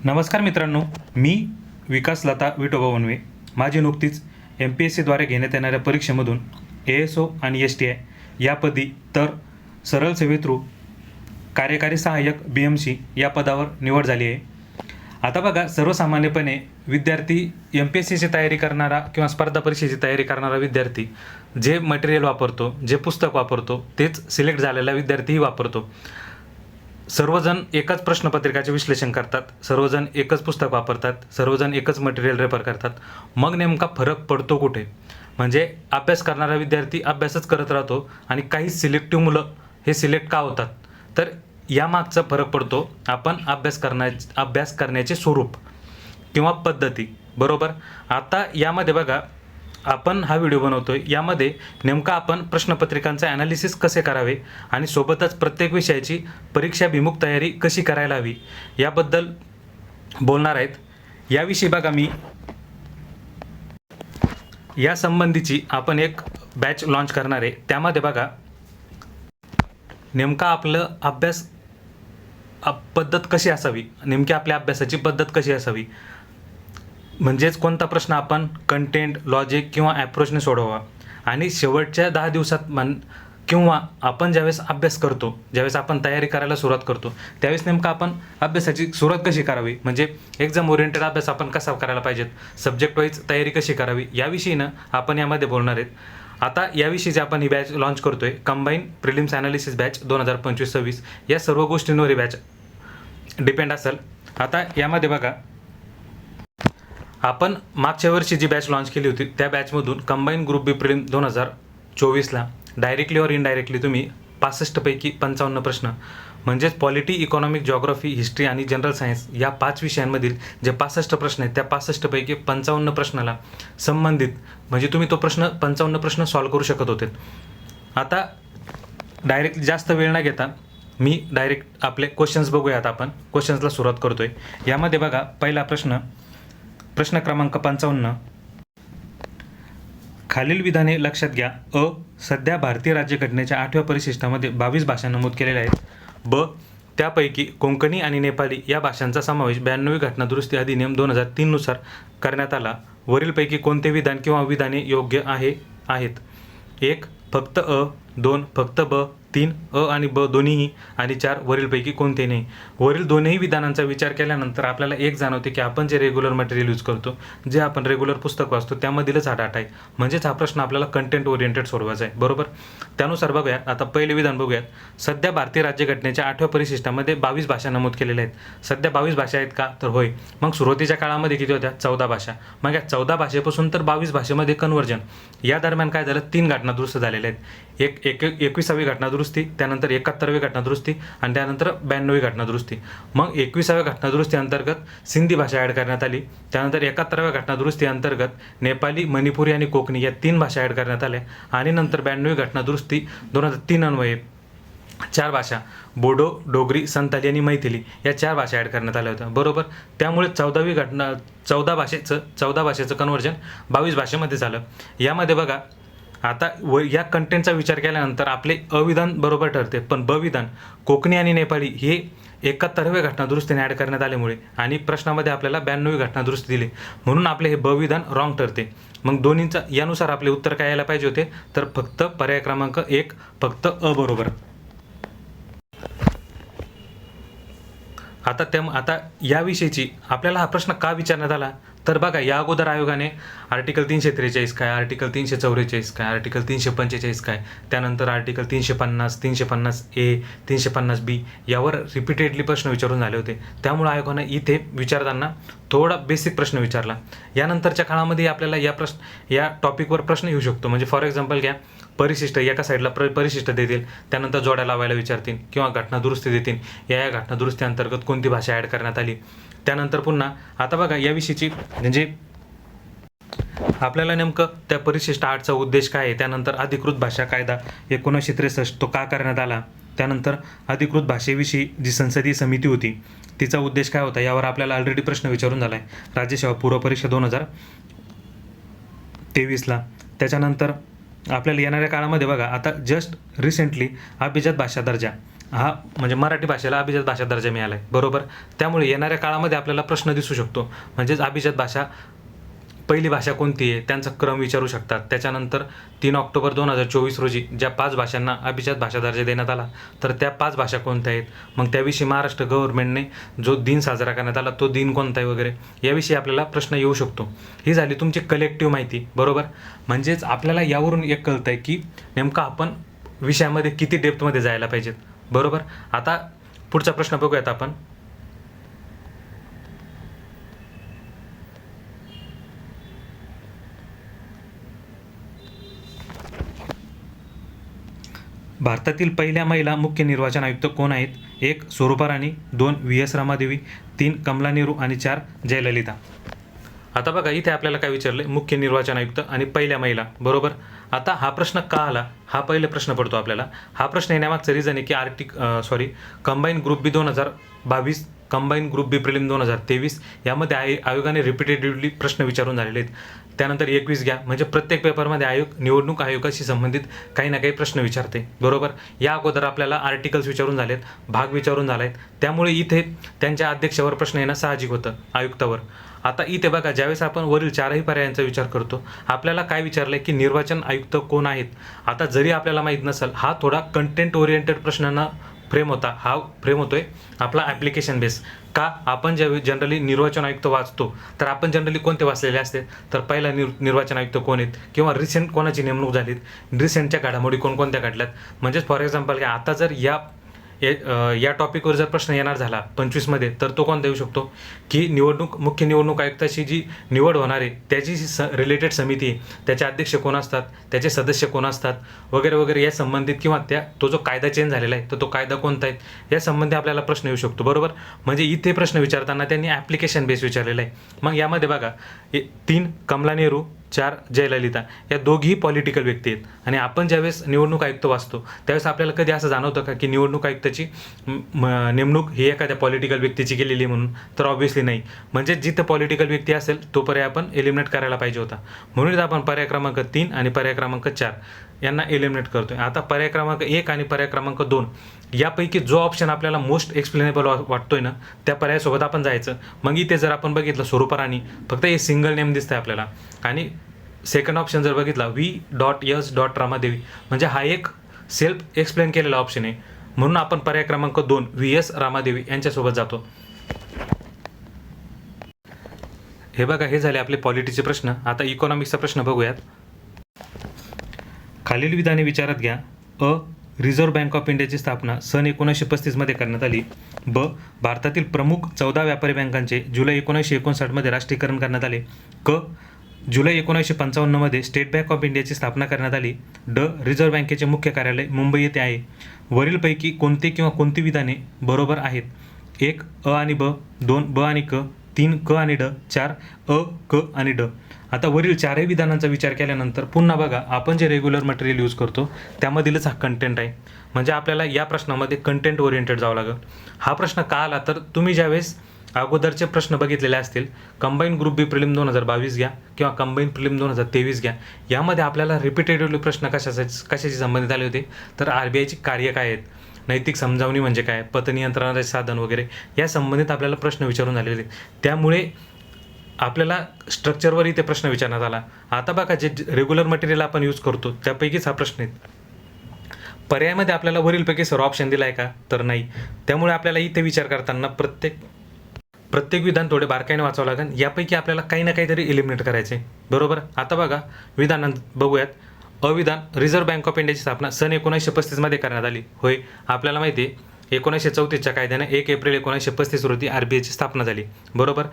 नमस्कार मित्रांनो, मी विकास लता विठोबा वनवे. माझी नुकतीच MPSCद्वारे घेण्यात येणाऱ्या परीक्षेमधून ASO आणि STI या पदी तर सरळ सेवे थ्रू कार्यकारी सहाय्यक BMC या पदावर निवड झाली आहे. आता बघा, सर्वसामान्यपणे विद्यार्थी MPSCची तयारी करणारा किंवा स्पर्धा परीक्षेची तयारी करणारा विद्यार्थी जे मटेरियल वापरतो, जे पुस्तक वापरतो, तेच सिलेक्ट झालेला विद्यार्थीही वापरतो. सर्वजण एकच प्रश्नपत्रिकाचे विश्लेषण करतात, सर्वजण एकच पुस्तक वापरतात, सर्वजण एकच मटेरियल रेफर करतात. मग नेमका फरक पडतो कुठे? म्हणजे अभ्यास करणारा विद्यार्थी अभ्यासच करत राहतो आणि काही सिलेक्टिव्ह मुलं हे सिलेक्ट का होतात? तर यामागचा फरक पडतो आपण अभ्यास करण्याचे स्वरूप किंवा पद्धती, बरोबर. आता यामध्ये बघा, आपण हा व्हिडिओ बनवतोय, यामध्ये नेमका आपण प्रश्नपत्रिकांचे ॲनालिसिस कसे करावे आणि सोबतच प्रत्येक विषयाची परीक्षाभिमुख तयारी कशी करायला हवी याबद्दल बोलणार आहेत. याविषयी बघा, मी या संबंधीची आपण एक बॅच लॉन्च करणार आहे. त्यामध्ये बघा, नेमका आपलं पद्धत कशी असावी, नेमकी आपल्या अभ्यासाची पद्धत कशी असावी, म्हणजेच कोणता प्रश्न आपण कंटेंट, लॉजिक किंवा ॲप्रोचने सोडवावा. आणि शेवटच्या 10 दिवसात किंवा आपण ज्यावेळेस अभ्यास करतो, ज्यावेळेस आपण तयारी करायला सुरुवात करतो, त्यावेळेस नेमकं आपण अभ्यासाची सुरुवात कशी करावी, म्हणजे एक्झाम ओरिएंटेड अभ्यास आपण कसा करायला पाहिजेत, सब्जेक्ट वाईज तयारी कशी करावी, याविषयीनं आपण यामध्ये बोलणार आहेत. आता याविषयीची आपण ही बॅच लॉन्च करतोय, कंबाईन प्रिलिम्स ॲनालिसिस बॅच 2025-26. या सर्व गोष्टींवर ही बॅच डिपेंड असेल. आता यामध्ये बघा, आपण मागच्या वर्षी जी बॅच लॉन्च केली होती त्या बॅचमधून कंबाईन ग्रुप बी प्रिलिम 2024ला डायरेक्टली और इनडायरेक्टली तुम्ही 65 पैकी 55 प्रश्न, म्हणजेच पॉलिटी, इकॉनॉमिक, जॉग्राफी, हिस्ट्री आणि जनरल सायन्स या 5 विषयांमधील जे 65 प्रश्न आहेत त्या 65 पैकी 55 प्रश्नाला संबंधित, म्हणजे तुम्ही तो 55 प्रश्न सॉल्व्ह करू शकत होते. आता डायरेक्ट जास्त वेळ न घेता मी डायरेक्ट आपले क्वेश्चन्स बघूयात. आपण क्वेश्चन्सला सुरुवात करतोय. यामध्ये बघा, पहिला प्रश्न क्रमांक 55. खालील विधाने लक्षात घ्या. सध्या भारतीय राज्यघटनेच्या 8व्या परिशिष्टामध्ये 22 भाषा नमूद केलेल्या आहेत. त्यापैकी कोंकणी आणि नेपाळी या भाषांचा समावेश 92वी घटनादुरुस्ती अधिनियम 2003 नुसार करण्यात आला. वरीलपैकी कोणते विधान किंवा विधाने योग्य आहेत? 1. फक्त 2. फक्त 3. आणि दोन्हीही, आणि 4. वरीलपैकी कोणते नाही. वरील दोन्ही विधानांचा विचार केल्यानंतर आपल्याला एक जाणवते की आपण जे रेग्युलर मटेरियल यूज करतो, जे आपण रेग्युलर पुस्तक वाचतो, त्यामधीलच हा डाटा आहे. म्हणजेच हा प्रश्न आपल्याला कंटेंट ओरिएंटेड सोडवायचा आहे, बरोबर. त्यानुसार बघूया, आता पहिले विधान बघूयात. सध्या भारतीय राज्यघटनेच्या 8व्या परिशिष्टामध्ये 22 भाषा नमूद केलेल्या आहेत. सध्या 22 भाषा आहेत का? तर होय. मग सुरुवातीच्या काळामध्ये किती होत्या? 14 भाषा. मग या 14 भाषेपासून तर 22 भाषेमध्ये कन्व्हर्जन. या दरम्यान काय झालं? 3 घटना दुरुस्त झालेल्या आहेत. 21वी घटनादुरुस्ती, त्यानंतर 71वी घटनादुरुस्ती आणि त्यानंतर 92वी घटनादुरुस्ती. मग 21व्या घटनादुरुस्ती अंतर्गत सिंधी भाषा ॲड करण्यात आली. त्यानंतर 71व्या घटनादुरुस्ती अंतर्गत नेपाली, मणिपुरी आणि कोकणी या 3 भाषा ॲड करण्यात आल्या. आणि नंतर 92वी घटनादुरुस्ती 2003 अन्वये 4 भाषा, बोडो, डोगरी, संताली आणि मैथिली या 4 भाषा ॲड करण्यात आल्या होत्या, बरोबर. त्यामुळे 14 भाषेचं कन्व्हर्जन 22 भाषेमध्ये झालं. यामध्ये बघा, आता या कंटेंटचा विचार केल्यानंतर आपले अविधान बरोबर ठरते, पण विधान कोकणी आणि नेपाळी हे 71व्या घटनादुरुस्तीने ॲड करण्यात आल्यामुळे आणि प्रश्नामध्ये आपल्याला 92वी घटनादुरुस्ती दिली, म्हणून आपले हे विधान रॉंग ठरते. मग दोन्हींचा यानुसार आपले उत्तर काय यायला पाहिजे होते? तर फक्त पर्याय क्रमांक 1, फक्त बरोबर. आता याविषयीची आपल्याला हा प्रश्न का विचारण्यात आला? तर बघा, या अगोदर आयोगाने आर्टिकल 343 काय, आर्टिकल 344 काय, आर्टिकल 345 काय, त्यानंतर आर्टिकल 350, 350A, 350B यावर रिपीटेडली प्रश्न विचारून झाले होते. त्यामुळे आयोगाने इथे विचारताना थोडा बेसिक प्रश्न विचारला. यानंतरच्या काळामध्ये आपल्याला या टॉपिकवर प्रश्न येऊ शकतो. म्हणजे फॉर एक्झाम्पल घ्या, परिशिष्ट एका साईडला परिशिष्ट देतील, त्यानंतर जोड्या लावायला विचारतील किंवा घटनादुरुस्ती देतील. या घटनादुरुस्ती अंतर्गत कोणती भाषा ॲड करण्यात आली. त्यानंतर पुन्हा आता बघा, याविषयीची म्हणजे आपल्याला नेमकं त्या परिशिष्ट 8चा उद्देश काय आहे. त्यानंतर अधिकृत भाषा कायदा 1963 तो का करण्यात आला. त्यानंतर अधिकृत भाषेविषयी जी संसदीय समिती होती तिचा उद्देश काय होता, यावर आपल्याला ऑलरेडी प्रश्न विचारून झाला आहे राज्यसेवा पूर्व परीक्षा 2023ला. त्याच्यानंतर आपल्याला येणाऱ्या काळामध्ये बघा, आता जस्ट रिसेंटली अभिजात भाषा दर्जा हा म्हणजे मराठी भाषेला अभिजात भाषा दर्जा मिळाला आहे, बरोबर. त्यामुळे येणाऱ्या काळामध्ये आपल्याला प्रश्न दिसू शकतो. म्हणजेच अभिजात भाषा पहिली भाषा कोणती आहे त्यांचा क्रम विचारू शकतात. त्याच्यानंतर 3 ऑक्टोबर 2024 रोजी ज्या 5 भाषांना अभिजात भाषा दर्जा देण्यात आला, तर त्या 5 भाषा कोणत्या आहेत, मग त्याविषयी महाराष्ट्र गव्हर्नमेंटने जो दिन साजरा करण्यात आला तो दिन कोणता आहे वगैरे याविषयी आपल्याला प्रश्न येऊ शकतो. ही झाली तुमची कलेक्टिव्ह माहिती, बरोबर. म्हणजेच आपल्याला यावरून एक कळतं आहे की नेमकं आपण विषयामध्ये किती डेप्थमध्ये जायला पाहिजेत, बरोबर. आता पुढचा प्रश्न बघूयात आपण. भारतातील पहिल्या महिला मुख्य निर्वाचन आयुक्त कोण आहेत? 1 स्वरूपा राणी, 2 व्ही.एस. रमादेवी, 3 कमला नेहरू आणि 4 जयललिता. आता बघा, इथे आपल्याला काय विचारलं आहे, मुख्य निर्वाचन आयुक्त आणि पहिल्या महिला, बरोबर. आता हा प्रश्न का आला, हा पहिले प्रश्न पडतो आपल्याला. हा प्रश्न येण्यामागचं रिझन आहे की कंबाईन ग्रुप बी 2022, कंबाईन ग्रुप बी प्रिलिम 2023 यामध्ये आयोगाने रिपीटेटिव्हली प्रश्न विचारून झालेले आहेत. त्यानंतर 21 घ्या, म्हणजे प्रत्येक पेपरमध्ये निवडणूक आयोगाशी संबंधित काही ना काही प्रश्न विचारते, बरोबर. या अगोदर आपल्याला आर्टिकल्स विचारून झालेत, भाग विचारून झाला आहेत. त्यामुळे इथे त्यांच्या अध्यक्षावर प्रश्न येणं साहजिक होतं, आयुक्तावर. आता इथे बघा, ज्यावेळेस आपण वरील 4ही पर्यायांचा विचार करतो, आपल्याला काय विचारलं आहे की निर्वाचन आयुक्त कोण आहेत. आता जरी आपल्याला माहीत नसेल, हा थोडा कंटेंट ओरिएंटेड प्रश्नांना फ्रेम होता. हा फ्रेम होतोय आपला ॲप्लिकेशन बेस. का आपण ज्यावेळी जनरली निर्वाचन आयुक्त वाचतो, तर आपण जनरली कोणते वाचलेले असते, तर पहिला निर्वाचन आयुक्त कोण आहेत किंवा रिसेंट कोणाची नेमणूक झालीत, रिसेंटच्या घडामोडी कोणकोणत्या घडल्यात. म्हणजेच फॉर एक्झाम्पल आता जर या टॉपिकवर जर प्रश्न येणार झाला 25मध्ये, तर तो कोणता येऊ शकतो की मुख्य निवडणूक आयुक्ताची जी निवड होणार आहे त्याची रिलेटेड समिती आहे, त्याचे अध्यक्ष कोण असतात, त्याचे सदस्य कोण असतात वगैरे वगैरे या संबंधित, किंवा तो जो कायदा चेंज झालेला आहे तर तो कायदा कोणता आहे या संबंधी आपल्याला प्रश्न येऊ शकतो, बरोबर. म्हणजे इथे प्रश्न विचारताना त्यांनी ॲप्लिकेशन बेस विचारलेला आहे. मग यामध्ये बघा, 3 कमला नेहरू, 4 जयललिता, या दोघीही पॉलिटिकल व्यक्ती आहेत. आणि आपण ज्यावेळेस निवडणूक आयुक्त वाचतो त्यावेळेस आपल्याला कधी असं जाणवतं का की निवडणूक आयुक्ताची नेमणूक ही एखाद्या पॉलिटिकल व्यक्तीची केलेली म्हणून, तर ऑब्व्हियसली नाही. म्हणजे जिथं पॉलिटिकल व्यक्ती असेल तो पर्याय आपण एलिमिनेट करायला पाहिजे होता. म्हणून आपण पर्याय क्रमांक 3 आणि पर्याय क्रमांक 4 यांना एलिमिनेट करतोय. आता पर्याय क्रमांक 1 आणि पर्याय क्रमांक 2 यापैकी जो ऑप्शन आपल्याला मोस्ट एक्सप्लेनेबल वाटतोय ना, त्या पर्यायासोबत आपण जायचं. मग इथे जर आपण बघितलं स्वरूपा राणी, फक्त हे सिंगल नेम दिसतंय आपल्याला. आणि सेकंड ऑप्शन जर बघितला V.S. रमादेवी, म्हणजे हा एक सेल्फ एक्सप्लेन केलेला ऑप्शन आहे. म्हणून आपण पर्याय क्रमांक 2 V.S. रमादेवी यांच्यासोबत जातो. हे बघा, हे झाले आपले पॉलिटीचे प्रश्न. आता इकॉनॉमिक्सचा प्रश्न बघूयात. खालील विधाने विचारात घ्या. रिझर्व्ह बँक ऑफ इंडियाची स्थापना सन 1935 मध्ये करण्यात आली. ब. भारतातील प्रमुख 14 व्यापारी बँकांचे जुलै 1959 मध्ये राष्ट्रीयकरण करण्यात आले. क. जुलै 1955 मध्ये स्टेट बँक ऑफ इंडियाची स्थापना करण्यात आली. ड. रिझर्व्ह बँकेचे मुख्य कार्यालय मुंबई येथे आहे. वरीलपैकी कोणते किंवा कोणती विधाने बरोबर आहेत? 1 अ आणि ब, 2 ब आणि क, 3 क आणि ड, 4 अ, क आणि ड. आता वरील 4ही विधानांचा विचार केल्यानंतर पुन्हा बघा, आपण जे रेग्युलर मटेरियल यूज करतो त्यामधीलच हा कंटेंट आहे. म्हणजे आपल्याला या प्रश्नामध्ये कंटेंट ओरिएंटेड जावं लागेल. हा प्रश्न का आला, तर तुम्ही ज्यावेळेस अगोदरचे प्रश्न बघितलेले असतील, कंबाईन ग्रुप बी प्रिलिम 2022 घ्या किंवा कंबाईन प्रिलिम 2023 घ्या, यामध्ये आपल्याला रिपीटेटिव्हली प्रश्न कशाशी संबंधित आले होते, तर RBIची कार्य काय आहेत, नैतिक समजावणी म्हणजे काय, पतनियंत्रणाचे साधन वगैरे या संबंधित आपल्याला प्रश्न विचारून झालेले. त्यामुळे आपल्याला स्ट्रक्चरवर इथे प्रश्न विचारण्यात आला. आता बघा, जे रेग्युलर मटेरियल आपण यूज करतो त्यापैकीच हा प्रश्न आहे. पर्यायामध्ये आपल्याला वरीलपैकी सर्व ऑप्शन दिला आहे का, तर नाही. त्यामुळे आपल्याला इथे विचार करताना प्रत्येक विधान थोडे बारकाईने वाचावं लागेल. यापैकी आपल्याला काही ना काहीतरी एलिमिनेट करायचे, बरोबर. आता बघा, विधान बघूयात. अविधान, रिझर्व्ह बँक ऑफ इंडियाची स्थापना सन 1935 मध्ये करण्यात आली. होय, आपल्याला माहिती आहे 1934च्या कायद्याने 1 एप्रिल 1935 रोजी RBIची स्थापना झाली, बरोबर.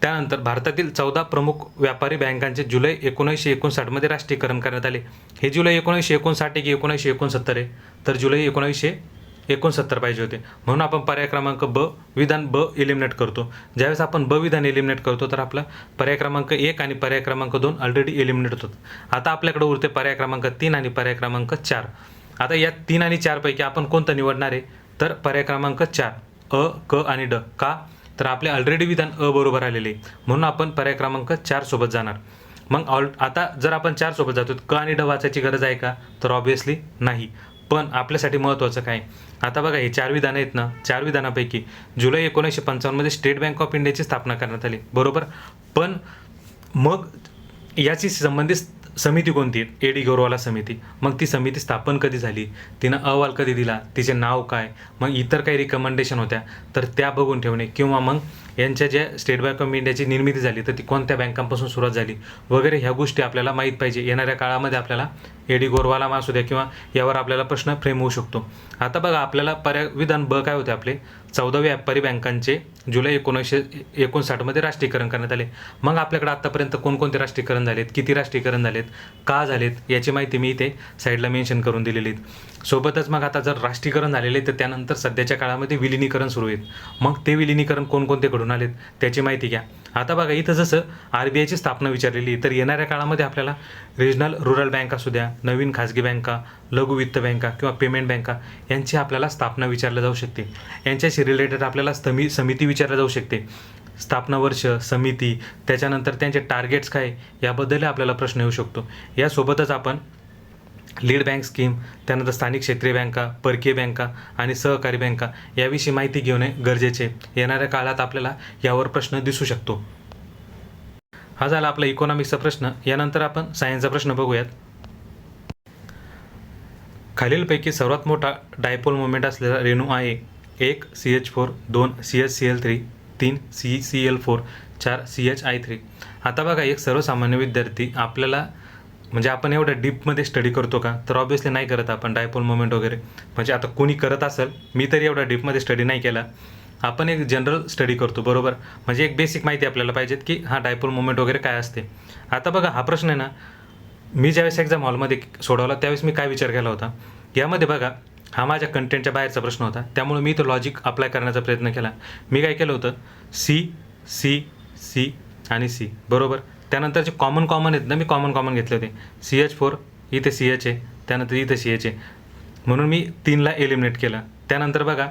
त्यानंतर भारतातील 14 प्रमुख व्यापारी बँकांचे जुलै 1959 मध्ये राष्ट्रीयकरण करण्यात आले. हे जुलै 1959 आहे की 1969 आहे, तर जुलै 1969 पाहिजे होते. म्हणून आपण पर्याय क्रमांक ब, विधान ब एलिमिनेट करतो. ज्यावेळेस आपण ब विधान एलिमिनेट करतो तर आपला पर्याय क्रमांक 1 आणि पर्याय क्रमांक 2 ऑलरेडी एलिमिनेट होतात. आता आपल्याकडे उरते पर्याय क्रमांक 3 आणि पर्याय क्रमांक 4. आता या 3 आणि 4 पैकी आपण कोणतं निवडणार आहे, तर पर्याय क्रमांक 4 अ, क आणि ड. का, तर आपले ऑलरेडी विधान अ बरोबर आलेले आहे, म्हणून आपण पर्याय क्रमांक 4 सोबत जाणार. मग आता जर आपण 4 सोबत जातो क आणि ड वाचायची गरज आहे का, तर ऑब्व्हियसली नाही. पण आपल्यासाठी महत्त्वाचं काय, आता बघा हे 4 विधानं आहेत ना, 4 विधानापैकी जुलै 1955 मध्ये स्टेट बँक ऑफ इंडियाची स्थापना करण्यात आली, बरोबर. पण मग याची संबंधित समिती कोणती आहे, ए डी गौरवाला समिती. मग ती समिती स्थापन कधी झाली, तिनं अहवाल कधी दिला, तिचे नाव काय, मग इतर काही रिकमेंडेशन होत्या तर त्या बघून ठेवणे, किंवा मग यांच्या ज्या स्टेट बँक ऑफ इंडियाची निर्मिती झाली तर ती कोणत्या बँकांपासून सुरुवात झाली वगैरे ह्या गोष्टी आपल्याला माहीत पाहिजे. येणाऱ्या काळामध्ये आपल्याला ए डी गौरवाला असू द्या किंवा यावर आपल्याला प्रश्न फ्रेम होऊ शकतो. आता बघा आपल्याला विधान ब काय होते आपले, 14 व्यापारी बँकांचे जुलै 1959 मध्ये राष्ट्रीयकरण करण्यात आले. मग आपल्याकडे आत्तापर्यंत कोणकोणते राष्ट्रीयकरण झालेत, किती राष्ट्रीयकरण झालेत, का झालेत याची माहिती मी इथे साईडला मेन्शन करून दिलेली आहेत. सोबतच मग आता जर राष्ट्रीयकरण झालेले तर त्यानंतर सध्याच्या काळामध्ये विलिनीकरण सुरू आहेत. मग ते विलिनीकरण कोणकोणते घडून आलेत त्याची माहिती घ्या. आता बघा इथं जसं RBIची स्थापना विचारलेली तर येणाऱ्या काळामध्ये आपल्याला रिजनल रुरल बँक असू द्या, नवीन खाजगी बँका, लघु वित्त बँका किंवा पेमेंट बँका यांची आपल्याला स्थापना विचारल्या जाऊ शकते. यांच्याशी रिलेटेड आपल्याला समिती विचारल्या जाऊ शकते. स्थापना वर्ष, समिती, त्याच्यानंतर त्यांचे टार्गेट्स काय याबद्दल आपल्याला प्रश्न येऊ शकतो. यासोबतच आपण लीड बँक स्कीम, त्यानंतर स्थानिक क्षेत्रीय बँका, परकीय बँका आणि सहकारी बँका याविषयी माहिती घेणे गरजेचे. येणाऱ्या काळात आपल्याला यावर प्रश्न दिसू शकतो. हा झाला आपला इकॉनॉमिक्सचा प्रश्न. यानंतर आपण सायन्सचा प्रश्न बघूयात. खालीलपैकी सर्वात मोठा डायपोल मोमेंट असलेला रेणू आहे. 1 CH4, 2 CHCl3, 3 CCl4, 4 CHI3. आता बघा एक सर्वसामान्य विद्यार्थी आपल्याला म्हणजे आपण एवढं डीपमध्ये स्टडी करतो का, तर ऑब्व्हियसली नाही करत आपण डायपोल मोमेंट वगैरे. म्हणजे आता कोणी करत असेल, मी तरी एवढा डीपमध्ये स्टडी नाही केला. आपण एक जनरल स्टडी करतो, बरोबर. म्हणजे एक बेसिक माहिती आपल्याला पाहिजेत की हा डायपोल मोमेंट वगैरे काय असते. आता बघा हा प्रश्न आहे ना, मी ज्यावेळेस एक्झाम हॉलमध्ये सोडवला त्यावेळेस मी काय विचार केला होता, यामध्ये बघा हा माझ्या कंटेंटच्या बाहेरचा प्रश्न होता, त्यामुळे मी तो लॉजिक अप्लाय करण्याचा प्रयत्न केला. मी काय केलं होतं, सी आणि सी, बरोबर. त्यानंतर जे कॉमन आहेत ना, मी कॉमन घेतले होते. CH4 इथे CH आहे, त्यानंतर इथे CH आहे, म्हणून मी 3ला एलिमिनेट केलं. त्यानंतर बघा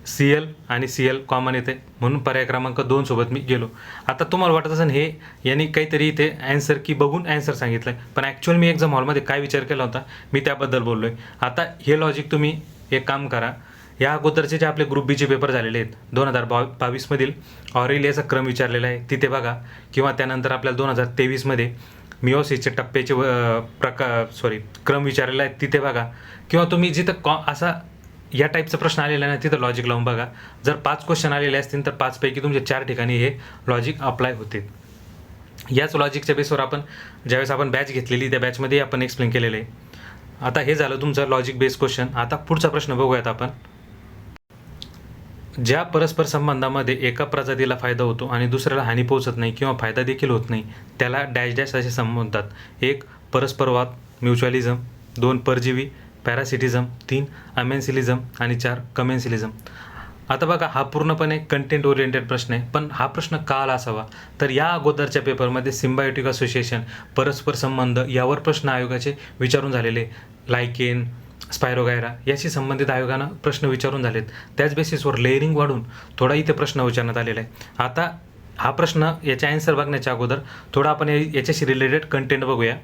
Cl आणि Cl कॉमन येते, म्हणून पर्याय क्रमांक 2 सोबत मी गेलो. आता तुम्हाला वाटत असेल हे यांनी काहीतरी इथे ॲन्सर की बघून ॲन्सर सांगितलं आहे, पण ॲक्च्युअल मी एक्झाम हॉलमध्ये काय विचार केला होता मी त्याबद्दल बोललो आहे. आता हे लॉजिक तुम्ही एक काम करा, या अगोदरचे जे आपले ग्रुप बीचे पेपर झालेले आहेत 2022मधील ऑरेलियाचा क्रम विचारलेला आहे तिथे बघा, किंवा त्यानंतर आपल्याला 2023मध्ये मिओसिसचे टप्प्याचे क्रम विचारलेला आहे तिथे बघा, किंवा तुम्ही जिथं असा या टाईपचा प्रश्न आलेला आहे ना तिथं लॉजिक लावून बघा. जर 5 क्वेश्चन आलेले असतील तर 5 पैकी तुमचे 4 ठिकाणी हे लॉजिक अप्लाय होते. याच लॉजिकच्या बेसवर आपण ज्यावेळेस आपण बॅच घेतलेली त्या बॅचमध्ये आपण एक्सप्लेन केलेलं आहे. आता हे झालं तुमचं लॉजिक बेस्ड क्वेश्चन. आता पुढचा प्रश्न बघूयात आपण. ज्या परस्पर संबंधामध्ये एका प्रजातीला फायदा होतो आणि दुसऱ्याला हानी पोहोचत नाही किंवा फायदा देखील होत नाही त्याला डॅश डॅश असे संबोधतात. 1 परस्परवाद म्युच्युअलिझम, 2 परजीवी पॅरासिटिझम, 3 अमेन्सिलिझम आणि 4 कमेन्सिलिझम. आता बघा हा पूर्णपणे कंटेंट ओरिएंटेड प्रश्न आहे, पण हा प्रश्न का आला असावा, तर या अगोदरच्या पेपरमध्ये सिम्बायोटिक असोसिएशन, परस्पर संबंध यावर प्रश्न आयोगाचे विचारून झालेले, लायकेन, स्पायरोगायरा याशी संबंधित आयोगानं प्रश्न विचारून झालेत. त्याच बेसिसवर लेअरिंग वाढून थोडा इथे प्रश्न विचारण्यात आलेला आहे. आता हा प्रश्न याचा ॲन्सर बघण्याच्या अगोदर थोडा आपण याच्याशी रिलेटेड कंटेंट बघूया.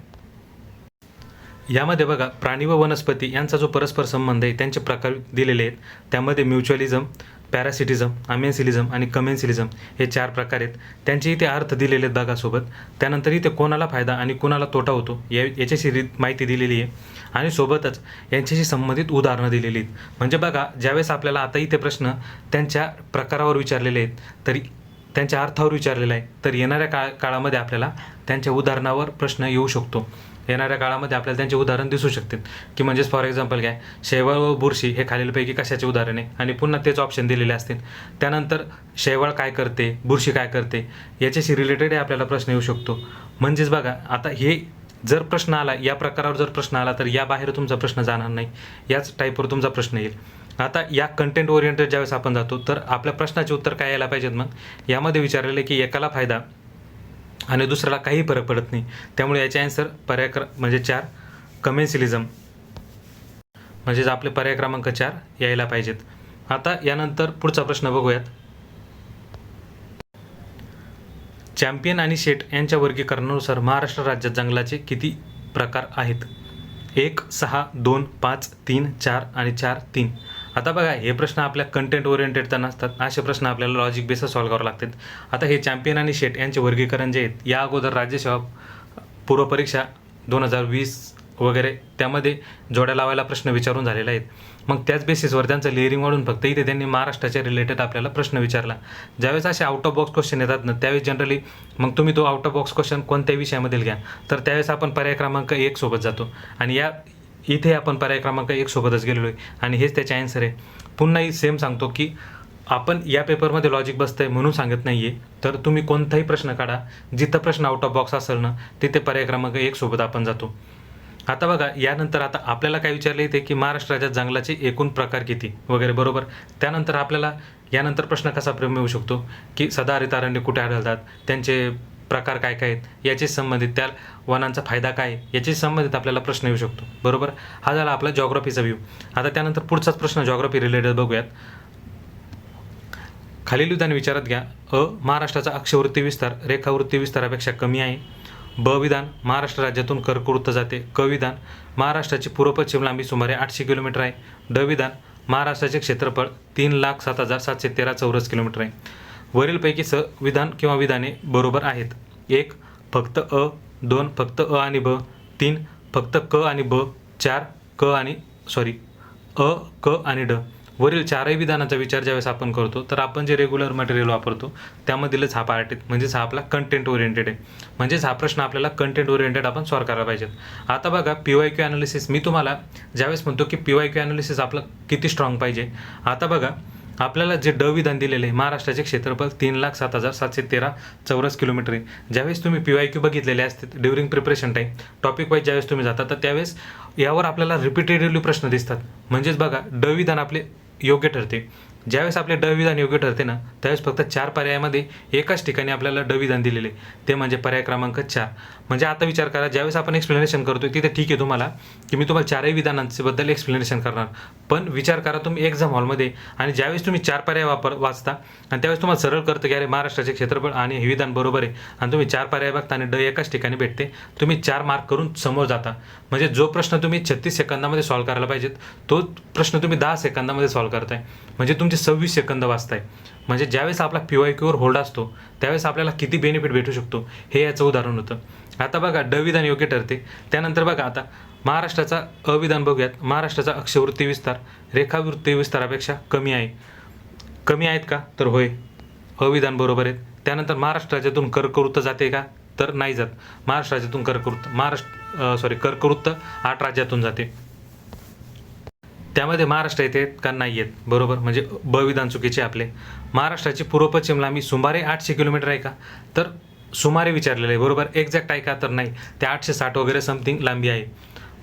यामध्ये बघा प्राणी व वनस्पती यांचा जो परस्पर संबंध आहे त्यांचे प्रकार दिलेले आहेत. त्यामध्ये म्युच्युअलिझम, पॅरासिटिझम, अमेन्सिलिझम आणि कमेन्सिलिझम हे 4 प्रकार आहेत. त्यांचे इथे अर्थ दिलेले आहेत बघा सोबत. त्यानंतर इथे कोणाला फायदा आणि कोणाला तोटा होतो याच्याशी माहिती दिलेली आहे आणि सोबतच यांच्याशी संबंधित उदाहरणं दिलेली आहेत. म्हणजे बघा ज्यावेळेस आपल्याला आता इथे प्रश्न त्यांच्या प्रकारावर विचारलेले आहेत तरी त्यांच्या अर्थावर विचारलेला आहे, तर येणाऱ्या काळामध्ये आपल्याला त्यांच्या उदाहरणावर प्रश्न येऊ शकतो. येणाऱ्या काळामध्ये आपल्याला त्यांचे उदाहरण दिसू शकतात की म्हणजेच फॉर एक्झाम्पल काय, शैवाळ व बुरशी हे खालीलपैकी कशाचे उदाहरण आहे आणि पुन्हा तेच ऑप्शन दिलेले असतील. त्यानंतर शैवाळ काय करते, बुरशी काय करते याच्याशी रिलेटेड आपल्याला प्रश्न येऊ शकतो. म्हणजेच बघा आता हे जर प्रश्न आला या प्रकारावर जर प्रश्न आला तर या बाहेर तुमचा प्रश्न जाणार नाही, याच टाईपवर तुमचा प्रश्न येईल. आता या कंटेंट ओरिएंटेड ज्यावेळेस आपण जातो तर आपल्या प्रश्नाचे उत्तर काय यायला पाहिजेत. मग यामध्ये विचारलेले की एकाला फायदा आणि दुसऱ्याला काही फरक पडत नाही, त्यामुळे याचे ॲन्सर म्हणजे 4 कमेन्सिलिझम म्हणजेच आपले पर्याय क्रमांक 4 यायला पाहिजेत. आता यानंतर पुढचा प्रश्न बघूयात. चॅम्पियन आणि शेट यांच्या वर्गीकरणानुसार महाराष्ट्र राज्यात जंगलाचे किती प्रकार आहेत? 1, 6, 2, 5, 3, 4 आणि 4, 3. आता बघा, हे प्रश्न आपल्या कंटेंट ओरिएंटेड तर नसतात. असे प्रश्न आपल्याला लॉजिक बेसवर सॉल्व्ह करावे लागतात. आता हे चॅम्पियन आणि शेट यांचे वर्गीकरण जे आहेत, या अगोदर राज्यसेवा पूर्वपरीक्षा 2020 वगैरे त्यामध्ये जोड्या लावायला प्रश्न विचारून झालेले आहेत. मग त्याच बेसिसवर त्यांचं लेअरिंग वाढून फक्त इथे त्यांनी महाराष्ट्राच्या रिलेटेड आपल्याला प्रश्न विचारला. ज्यावेळेस असे आउट ऑफ बॉक्स क्वेश्चन येतात ना, त्यावेळेस जनरली मग तुम्ही तो आउट ऑफ बॉक्स क्वेश्चन कोणत्याही विषयामधील घ्या, तर त्यावेळेस आपण पर्याय क्रमांक 1 सोबत जातो. आणि इथे आपण पर्याय क्रमांक 1 सोबतच गेलेलो आहे आणि हेच त्याचे आन्सर आहे. पुन्हाही सेम सांगतो की आपण या पेपरमध्ये लॉजिक बसतं आहे म्हणून सांगत नाही आहे, तर तुम्ही कोणताही प्रश्न काढा, जिथं प्रश्न आउट ऑफ बॉक्स असेल ना तिथे पर्याय क्रमांक 1 सोबत आपण जातो. आता बघा, यानंतर आता आपल्याला काय विचारले येते की महाराष्ट्र राज्यात जंगलाचे एकूण प्रकार किती वगैरे, बरोबर. त्यानंतर आपल्याला यानंतर प्रश्न कसा प्रेम येऊ शकतो की सदाहरित अरण्य कुठे आढळतात, त्यांचे प्रकार काय काय आहेत, याचे संबंधित, त्या वनांचा फायदा काय, याचे संबंधित आपल्याला प्रश्न येऊ शकतो, बरोबर. हा झाला आपला जॉग्राफीचा व्ह्यू. आता त्यानंतर पुढचाच प्रश्न जॉग्राफी रिलेटेड बघूयात. खालील विधान विचारात घ्या. महाराष्ट्राचा अक्षवृत्ती विस्तार रेखावृत्ती विस्तारापेक्षा कमी आहे. विधान, महाराष्ट्र राज्यातून कर्कवृत्त जाते. विधान, महाराष्ट्राची पूर्व पश्चिम लांबी सुमारे 800 किलोमीटर आहे. विधान, महाराष्ट्राचे क्षेत्रफळ 3,07,713 चौरस किलोमीटर आहे. वरीलपैकी विधान किंवा विधाने बरोबर आहेत. 1, फक्त 2, फक्त आणि 3, फक्त आणि 4, क आणि ड. वरील चारही विधानाचा विचार ज्यावेळेस आपण करतो, तर आपण जे रेग्युलर मटेरियल वापरतो त्यामधीलच हा पार्ट आहे, म्हणजेच हा आपला कंटेंट ओरिएंटेड आहे. म्हणजेच हा प्रश्न आपल्याला कंटेंट ओरिएंटेड आपण सॉल्व्ह करायला पाहिजेत. आता बघा, PYQ ॲनालिसिस, मी तुम्हाला ज्यावेळेस म्हणतो की PYQ ॲनालिसिस आपलं किती स्ट्रॉंग पाहिजे. आता बघा, आपल्याला जे विधान दिलेले आहे, महाराष्ट्राचे क्षेत्रफळ 3,07,713 चौरस किलोमीटर आहे. ज्यावेळेस तुम्ही PYQ बघितलेले असतात during preparation time, topic wise ज्यावेळेस तुम्ही जाता, तर त्यावेळेस यावर आपल्याला रिपीटेडली प्रश्न दिसतात. म्हणजेच बघा, विधान आपले योग्य ठरते. ज्यावेळेस आपले विधान योग्य ठरते ना, त्यावेळेस फक्त 4 पर्यायामध्ये एकाच ठिकाणी आपल्याला विधान दिलेले, ते म्हणजे पर्याय क्रमांक 4. म्हणजे आता विचार करा, ज्यावेळेस आपण एक्सप्लेनेशन करतोय तिथे ठीक आहे तुम्हाला की मी तुम्हाला 4ही विधानांबद्दल एक्सप्लेनेशन करणार, पण विचार करा तुम्ही एक्झाम हॉलमध्ये आणि ज्यावेळेस तुम्ही 4 पर्याय वाचता आणि त्यावेळेस तुम्हाला सरळ करतं की अरे महाराष्ट्राचे क्षेत्रफळ आणि हे विधान बरोबर आहे, आणि तुम्ही 4 पर्याय बघता आणि एकाच ठिकाणी भेटते, तुम्ही 4 मार्क करून समोर जाता. म्हणजे जो प्रश्न तुम्ही 36 सेकंदामध्ये सॉल्व्ह करायला पाहिजेत, तो प्रश्न तुम्ही 10 सेकंदामध्ये सॉल्व्ह करताय. म्हणजे तुमचे 26 सेकंद वाचताय. म्हणजे ज्यावेळेस आपला PYQवर होल्ड असतो त्यावेळेस आपल्याला किती बेनिफिट भेटू शकतो हे याचं उदाहरण होतं. आता बघा, विधान योग्य ठरते. त्यानंतर बघा, आता महाराष्ट्राचा अविधान बघूयात. महाराष्ट्राचा अक्षवृत्ती विस्तार रेखावृत्ती विस्तारापेक्षा कमी आहे. कमी आहेत का? तर होय, अविधान बरोबर आहेत. त्यानंतर महाराष्ट्र राज्यातून कर्कवृत्त जाते का? तर नाही जात. महाराष्ट्र राज्यातून कर्कवृत्त 8 राज्यातून जाते. त्यामध्ये महाराष्ट्र येते का? नाही आहेत, बरोबर. म्हणजे विधान चुकीचे आपले. महाराष्ट्राची पूर्व पश्चिम लांबी सुमारे 800 किलोमीटर आहे का? तर सुमारे विचारलेलं आहे, बरोबर. एक्झॅक्ट आहे का? तर नाही, ते 860 वगैरे समथिंग लांबी आहे.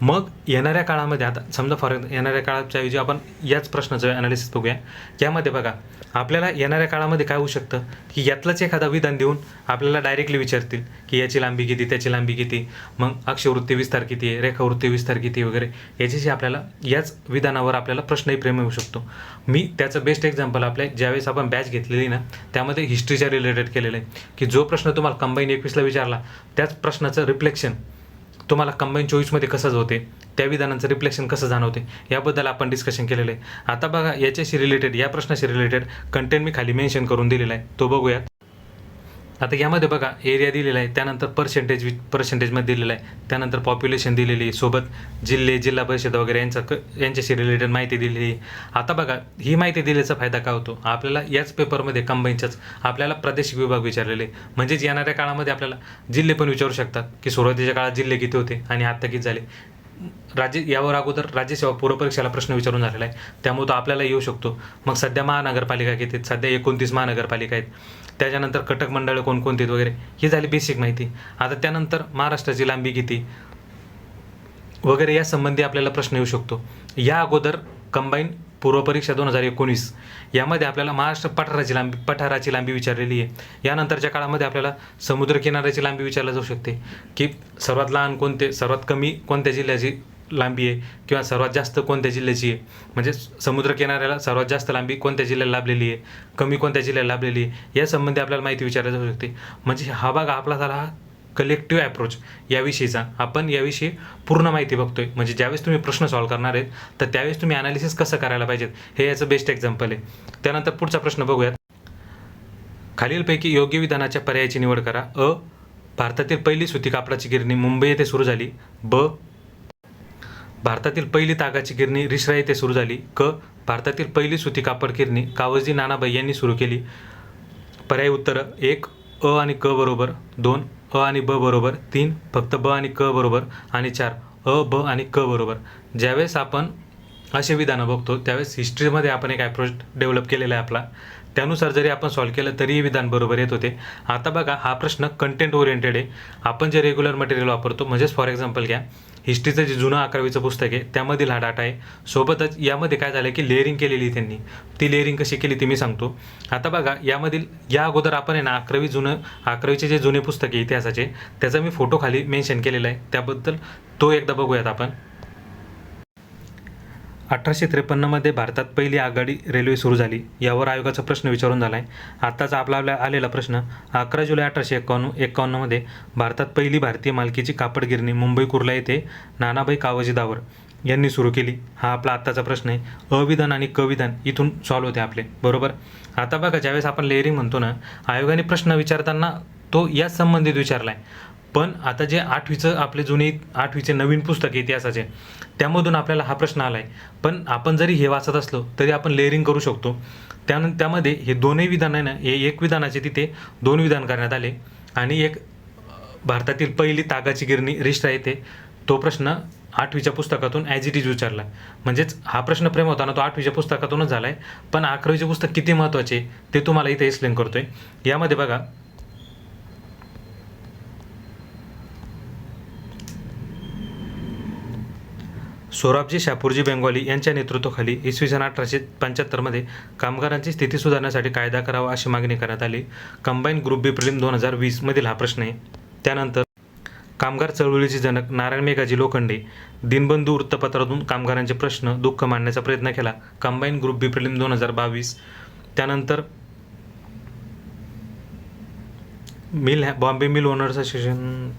मग येणाऱ्या काळामध्ये, आता समजा फॉर एक्झाम्पल येणाऱ्या काळाच्या ऐवजी आपण याच प्रश्नाचं ॲनालिसिस बघूया. यामध्ये बघा, आपल्याला येणाऱ्या काळामध्ये काय होऊ शकतं की यातलंच एखादा विधान देऊन आपल्याला डायरेक्टली विचारतील की याची लांबी किती, त्याची लांबी किती, मग अक्षवृत्ती विस्तार किती आहे, रेखावृत्ती विस्तार किती वगैरे, याच्याशी आपल्याला याच विधानावर आपल्याला प्रश्नही प्रेम येऊ शकतो. मी त्याचं बेस्ट एक्झाम्पल आपल्या ज्यावेळेस आपण बॅच घेतलेली ना, त्यामध्ये हिस्ट्रीच्या रिलेटेड केलेलं आहे की जो प्रश्न तुम्हाला कंबाईन 21ला विचारला, त्याच प्रश्नाचं रिफ्लेक्शन तुम्हाला कंबाईन 24मध्ये कसं होते, त्या विधानांचं रिफ्लेक्शन कसं जाणवते, याबद्दल आपण डिस्कशन केलेलं आहे. आता बघा, याच्याशी रिलेटेड, या प्रश्नाशी रिलेटेड कंटेंट मी खाली मेन्शन करून दिलेला आहे, तो बघूयात. आता यामध्ये बघा, एरिया दिलेला आहे, त्यानंतर पर्सेंटेजमध्ये दिलेलं आहे, त्यानंतर पॉप्युलेशन दिलेली आहे, सोबत जिल्हे, जिल्हा परिषद वगैरे यांच्याशी रिलेटेड माहिती दिलेली आहे. आता बघा, ही माहिती दिल्याचा फायदा काय होतो, आपल्याला याच पेपरमध्ये कंबाईनच्याच आपल्याला प्रादेशिक विभाग विचारलेले, म्हणजेच येणाऱ्या काळामध्ये आपल्याला जिल्हे पण विचारू शकतात की सुरुवातीच्या काळात जिल्हे किती होते आणि आत्ता किती झाले. यावर अगोदर राज्यसेवा पूर्वपरीक्षेला प्रश्न विचारून झालेला आहे, त्यामुळे तो आपल्याला येऊ शकतो. मग सध्या महानगरपालिका किती आहेत? सध्या 29 महानगरपालिका आहेत. त्याच्यानंतर कटक मंडळ कोणकोणती आहेत वगैरे, ही झाली बेसिक माहिती. आता त्यानंतर महाराष्ट्राची लांबी किती वगैरे या संबंधी आपल्याला प्रश्न येऊ शकतो. या अगोदर कंबाईन पूर्वपरीक्षा 2019 यामध्ये आपल्याला महाराष्ट्र पठाराची लांबी विचारलेली आहे. यानंतरच्या काळामध्ये आपल्याला समुद्रकिनाऱ्याची लांबी विचारली जाऊ शकते की सर्वात लहान कोणते, सर्वात कमी कोणत्या जिल्ह्याची लांबी आहे किंवा सर्वात जास्त कोणत्या जिल्ह्याची आहे, म्हणजे समुद्रकिनाऱ्याला सर्वात जास्त लांबी कोणत्या जिल्ह्याला लाभलेली आहे, कमी कोणत्या जिल्ह्याला लाभलेली आहे, यासंबंधी आपल्याला माहिती विचारली जाऊ शकते. म्हणजे हा भाग आपला झाला कलेक्टिव्ह अप्रोच याविषयीचा. आपण याविषयी पूर्ण माहिती बघतोय. म्हणजे ज्यावेळेस तुम्ही प्रश्न सॉल्व्ह करणार आहेत तर त्यावेळेस तुम्ही ॲनालिसिस कसं करायला पाहिजेत हे याचं बेस्ट एक्झाम्पल आहे. त्यानंतर पुढचा प्रश्न बघूयात. खालीलपैकी योग्य विधानाच्या पर्यायाची निवड करा. भारतातील पहिली सुती कापडाची गिरणी मुंबई येथे सुरू झाली. भारतातील पहिली तागाची गिरणी रिसरा येथे सुरू झाली. भारतातील पहिली सुती कापड गिरणी कावजी नानाबाई यांनी सुरू केली. पर्याय उत्तर 1 आणि क बरोबर, 2 आणि ब बरोबर, 3 फक्त ब आणि क बरोबर आणि 4 ब आणि क बरोबर. ज्यावेळेस आपण असे विधानं बघतो त्यावेळेस हिस्ट्रीमध्ये आपण एक ॲप्रोच डेव्हलप केलेला आहे आपला. त्यानुसार जरी आपण सॉल्व्ह केलं तरीही विधान बरोबर येत होते. आता बघा हा प्रश्न कंटेंट ओरिएंटेड आहे. आपण जे रेग्युलर मटेरियल वापरतो म्हणजेच फॉर एक्झाम्पल घ्या हिस्ट्रीचं जे जुनं 11वीचं पुस्तक आहे त्यामधील हा डाटा आहे. सोबतच यामध्ये काय झालं की लेअरिंग केलेली त्यांनी. ती लेअरिंग कशी केली ती मी सांगतो. आता बघा यामधील या अगोदर आपण आहे ना 11वीचे जे जुने पुस्तक आहे इतिहासाचे त्याचा मी फोटो खाली मेन्शन केलेला आहे. त्याबद्दल तो एकदा बघूयात आपण. 1853मध्ये भारतात पहिली आगगाडी रेल्वे सुरू झाली. यावर आयोगाचा प्रश्न विचारून झाला आहे. आत्ताचा आपला आलेला प्रश्न 11 जुलै 1851मध्ये भारतात पहिली भारतीय मालकीची कापड गिरणी मुंबई कुर्ला येथे नानाभाई कावजी दावर यांनी सुरू केली. हा आपला आत्ताचा प्रश्न आहे. अविधान आणि क विधान इथून सॉल्व्ह होते आपले बरोबर. आता बघा ज्यावेळेस आपण लेअरिंग म्हणतो ना आयोगाने प्रश्न विचारताना तो याच संबंधित विचारला आहे. पण आता जे 8वीचे नवीन पुस्तक आहे इतिहासाचे त्यामधून आपल्याला हा प्रश्न आला आहे. पण आपण जरी हे वाचत असलो तरी आपण लेअरिंग करू शकतो. त्यामध्ये हे दोन्ही विधान आहे ना हे एक विधानाचे तिथे 2 विधान करण्यात आले आणि एक भारतातील पहिली तागाची गिरणी रिसरा येथे तो प्रश्न 8वीच्या पुस्तकातून ॲज इट इज विचारला. म्हणजेच हा प्रश्न प्रेम होता ना तो 8वीच्या पुस्तकातूनच झाला आहे. पण 11वीचे पुस्तक किती महत्त्वाचे ते तुम्हाला इथे एक्सप्लेन करतोय. यामध्ये बघा सोराबजी शापूरजी बेंगॉली यांच्या नेतृत्वाखाली इसवी सन 1875मध्ये कामगारांची स्थिती सुधारण्यासाठी कायदा करावा अशी मागणी करण्यात आली. कंबाईन ग्रुप बी प्रिलिम 2020मधील हा प्रश्न आहे. त्यानंतर कामगार चळवळीचे जनक नारायण मेघाजी लोखंडे दिनबंधू वृत्तपत्रातून कामगारांचे प्रश्न दुःख मांडण्याचा प्रयत्न केला. कंबाईन ग्रुप बी प्रिलिम 2022. त्यानंतर बॉम्बे मिल ओनर्स असोसिएशन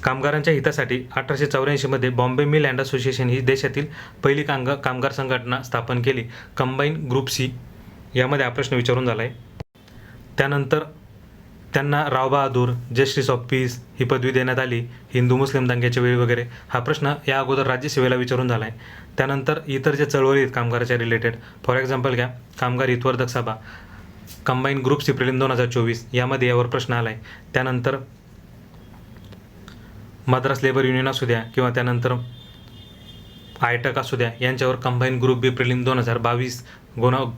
कामगारांच्या हितासाठी 1884मध्ये बॉम्बे मिल अँड असोसिएशन ही देशातील पहिली कामगार संघटना स्थापन केली. कंबाईन ग्रुप सी यामध्ये हा प्रश्न विचारून झाला आहे. त्यानंतर त्यांना Rao Bahadur justice of peace ही पदवी देण्यात आली हिंदू मुस्लिम दंग्याच्या वेळी वगैरे. हा प्रश्न या अगोदर राज्यसेवेला विचारून झाला आहे. त्यानंतर इतर जे चळवळी आहेत कामगाराच्या रिलेटेड फॉर एक्झाम्पल घ्या कामगार हितवर्धक सभा कंबाईन ग्रुप सी प्रिलिम 2024 यामध्ये यावर प्रश्न आला आहे. त्यानंतर मद्रास लेबर युनियन असू द्या किंवा त्यानंतर आयटक असू द्या यांच्यावर कंबाईन ग्रुप बी प्रिलिम 2022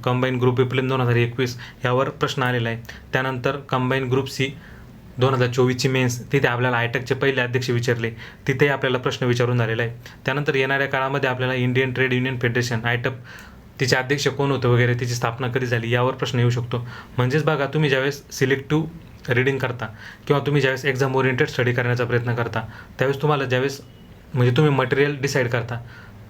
कंबाईन ग्रुप बी प्रिलिम 2021 यावर प्रश्न आलेला आहे. त्यानंतर कंबाईन ग्रुप सी 2024ची मेन्स तिथे आपल्याला आयटकचे पहिले अध्यक्ष विचारले तिथे आपल्याला प्रश्न विचारून झालेला आहे. त्यानंतर येणाऱ्या काळामध्ये आपल्याला Indian trade union federation AITUC तिचे अध्यक्ष कोण होतं वगैरे तिची स्थापना कधी झाली यावर प्रश्न येऊ शकतो. म्हणजेच बघा तुम्ही ज्यावेळेस सिलेक्टिव्ह रीडिंग करता किंवा तुम्ही ज्यावेळेस एक्झाम ओरिएंटेड स्टडी करण्याचा प्रयत्न करता त्यावेळेस तुम्हाला ज्यावेळेस म्हणजे तुम्ही मटेरियल डिसाईड करता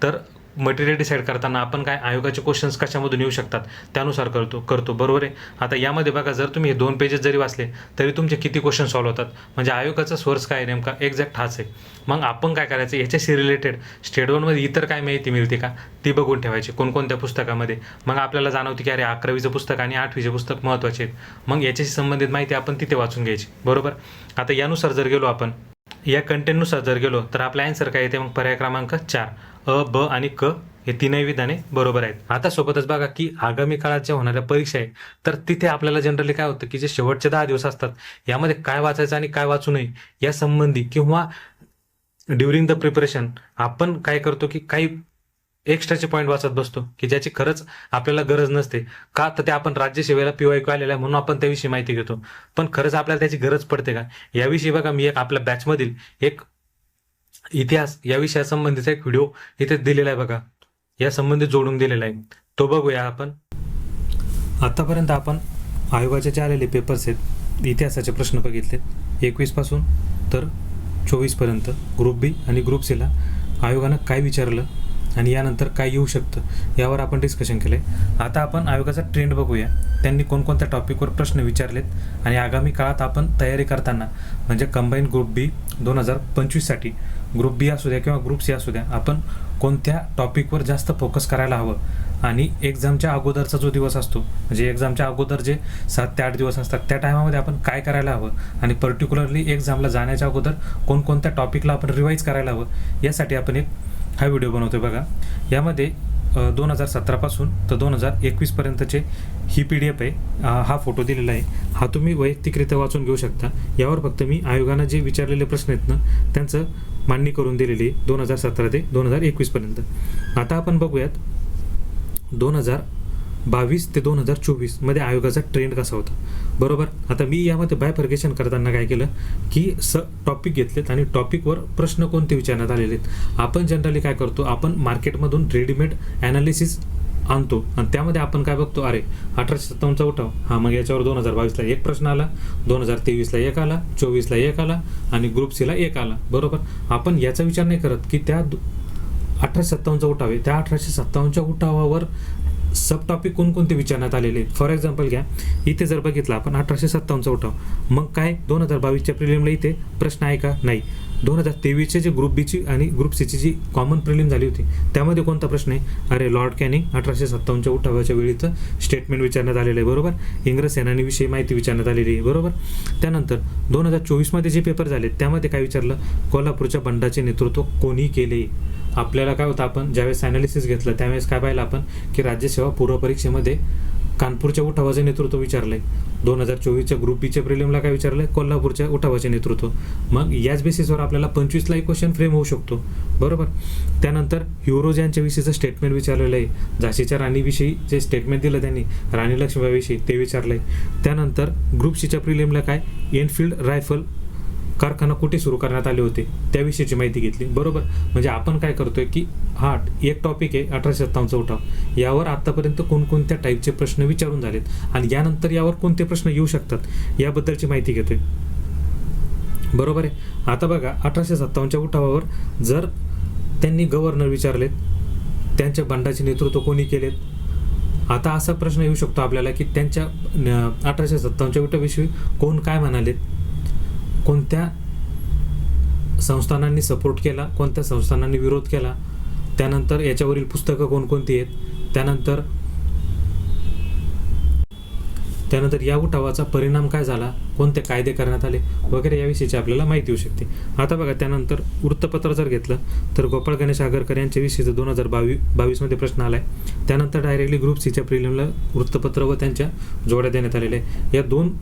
तर मटेरियल डिसाईड करताना आपण काय आयोगाचे क्वेश्चन्स कशामधून येऊ शकतात त्यानुसार करतो बरोबर आहे. आता यामध्ये बघा जर तुम्ही हे 2 पेजेस जरी वाचले तरी तुमचे किती क्वेश्चन सॉल्व्ह होतात. म्हणजे आयोगाचा सोर्स काय नेमका एक्झॅक्ट हाच आहे. मग आपण काय करायचं याच्याशी रिलेटेड स्टेट 1मध्ये इतर काय माहिती मिळते का ती बघून ठेवायची कोणकोणत्या पुस्तकामध्ये. मग आपल्याला जाणवते की अरे 11वीचं पुस्तक आणि 8वीचे पुस्तक महत्त्वाचे आहेत. मग याच्याशी संबंधित माहिती आपण तिथे वाचून घ्यायची बरोबर. आता यानुसार जर गेलो आपण या कंटेंटनुसार जर गेलो तर आपला आन्सर काय येते मग पर्याय क्रमांक 4 ब आणि क हे तीनही विधाने बरोबर आहेत. आता सोबतच बघा की आगामी काळात ज्या होणाऱ्या परीक्षा आहे तर तिथे आपल्याला जनरली काय होतं की जे शेवटचे 10 दिवस असतात यामध्ये काय वाचायचं आणि काय वाचू नये या संबंधी किंवा ड्युरिंग द प्रिपरेशन आपण काय करतो की काही एक्स्ट्राचे पॉईंट वाचत बसतो की ज्याची खरंच आपल्याला गरज नसते का तर ते आपण राज्यसेवेला PYQ आलेला आहे म्हणून आपण त्याविषयी माहिती घेतो. पण खरंच आपल्याला त्याची गरज पडते का याविषयी बघा मी एक आपल्या बॅचमधील एक इतिहास या विषयासंबंधीचा एक व्हिडिओ इथे दिलेला आहे बघा या संबंधित जोडून दिलेला आहे तो बघूया आपण. आतापर्यंत आपण आयोगाचे जे आलेले पेपर्स आहेत इतिहासाचे प्रश्न बघितले 21 पासून तर 24 पर्यंत ग्रुप बी आणि ग्रुप सीला आयोगानं काय विचारलं आणि यानंतर काय येऊ शकतं यावर आपण डिस्कशन केलं आहे. आता आपण आयोगाचा ट्रेंड बघूया. त्यांनी कोणकोणत्या टॉपिकवर प्रश्न विचारलेत आणि आगामी काळात आपण तयारी करताना म्हणजे कंबाईन ग्रुप बी 2025साठी ग्रुप बी असू द्या किंवा ग्रुप सी असू द्या, आपण कोणत्या टॉपिकवर जास्त फोकस करायला हवं आणि एक्झामच्या अगोदरचा जो दिवस असतो म्हणजे एक्झामच्या अगोदर जे 7 ते 8 दिवस असतात त्या टायमामध्ये आपण काय करायला हवं आणि पर्टिक्युलरली एक्झामला जाण्याच्या अगोदर कोणकोणत्या टॉपिकला आपण रिवाईज करायला हवं यासाठी आपण एक हा व्हिडिओ बनवतो आहे. बघा, यामध्ये 2017पासून तर 2021पर्यंतचे ही PDF आहे. हा फोटो दिलेला आहे. हा तुम्ही वैयक्तिकरित्या वाचून घेऊ शकता. यावर फक्त मी आयोगानं जे विचारलेले प्रश्न आहेत ना त्यांचं मांडणी करून दिलेली आहे 2017 ते 2021पर्यंत. आता आपण बघूयात 2022 ते 2024 मध्ये आयोगाचा ट्रेंड कसा होता. बरोबर, आता मी यामध्ये बायफर्गेशन करताना काय केलं की टॉपिक घेतलेत आणि टॉपिकवर प्रश्न कोणते विचारण्यात आलेले आहेत. आपण जनरली काय करतो, आपण मार्केटमधून रेडीमेड ॲनालिसिस आणतो आणि त्यामध्ये आपण काय बघतो, अरे 1857चा उठाव, हां मग याच्यावर 2022ला एक प्रश्न आला, 2023ला एक आला, 24ला एक आला आणि ग्रुप सीला एक आला. बरोबर, आपण याचा विचार नाही करत की त्या 1857चा उठाव आहे, त्या 1857च्या उठावावर सब टॉपिक कोणकोणते विचारण्यात आलेले आहेत. फॉर एक्झाम्पल घ्या, इथे जर बघितलं आपण 1857चा उठाव, मग काय 2022च्या प्रिलिमला इथे प्रश्न आहे का? नाही. 2023चे जे ग्रुप बीची आणि ग्रुप सीची जी कॉमन प्रिलिम झाली होती त्यामध्ये कोणता प्रश्न आहे, अरे लॉर्ड कॅनिंग 1857च्या उठावाच्या वेळीचं स्टेटमेंट विचारण्यात आलेलं आहे. बरोबर, इंग्रज सेनानीविषयी माहिती विचारण्यात आलेली आहे. बरोबर, त्यानंतर 2024मध्ये जे पेपर झाले त्यामध्ये काय विचारलं, कोल्हापूरच्या बंडाचे नेतृत्व कोणी केले. आपल्याला काय होतं, आपण ज्यावेळेस ॲनालिसिस घेतलं त्यावेळेस काय पाहिलं आपण की राज्यसेवा पूर्व परीक्षेमध्ये कानपूरच्या उठावाचे नेतृत्व विचारलंय. 2024च्या ग्रुप बीच्या प्रिलिमला काय विचारलंय, कोल्हापूरच्या उठावाचे नेतृत्व. मग याच बेसिसवर आपल्याला 25ला एक क्वेश्चन फ्रेम होऊ शकतो. बरोबर, त्यानंतर हिरोज यांच्याविषयीचं स्टेटमेंट विचारलेलं आहे. झाशीच्या राणीविषयी जे स्टेटमेंट दिलं त्यांनी राणी लक्ष्मीबाईविषयी ते विचारलंय. त्यानंतर ग्रुप सीच्या प्रिलिमला काय, एनफिल्ड रायफल कारखाना कुठे सुरू करण्यात आले होते त्याविषयीची माहिती घेतली. बरोबर, म्हणजे आपण काय करतोय की हा एक टॉपिक आहे 1857चा उठाव, यावर आतापर्यंत कोणकोणत्या टाईपचे प्रश्न विचारून झालेत आणि यानंतर यावर कोणते प्रश्न येऊ शकतात याबद्दलची माहिती घेतोय. बरोबर आहे. आता बघा, 1857च्या उठावावर जर त्यांनी गव्हर्नर विचारलेत, त्यांच्या बंडाचे नेतृत्व कोणी केलेत. आता असा प्रश्न येऊ शकतो आपल्याला की त्यांच्या 1857च्या उठावाविषयी कोण काय म्हणालेत, कोणत्या संस्थानांनी सपोर्ट केला, कोणत्या संस्थानांनी विरोध केला, त्यानंतर याच्यावरील पुस्तकं कोणकोणती आहेत, त्यानंतर या उठावाचा परिणाम काय झाला, कोणते कायदे करण्यात आले वगैरे याविषयीची आपल्याला माहिती येऊ शकते. आता बघा, त्यानंतर वृत्तपत्र जर घेतलं तर गोपाळ गणेश आगरकर यांच्याविषयीचं 2022मध्ये प्रश्न आला आहे. त्यानंतर डायरेक्टली ग्रुप सीच्या प्रिलिमला वृत्तपत्र व त्यांच्या जोड्या देण्यात आलेल्या आहे. या दोन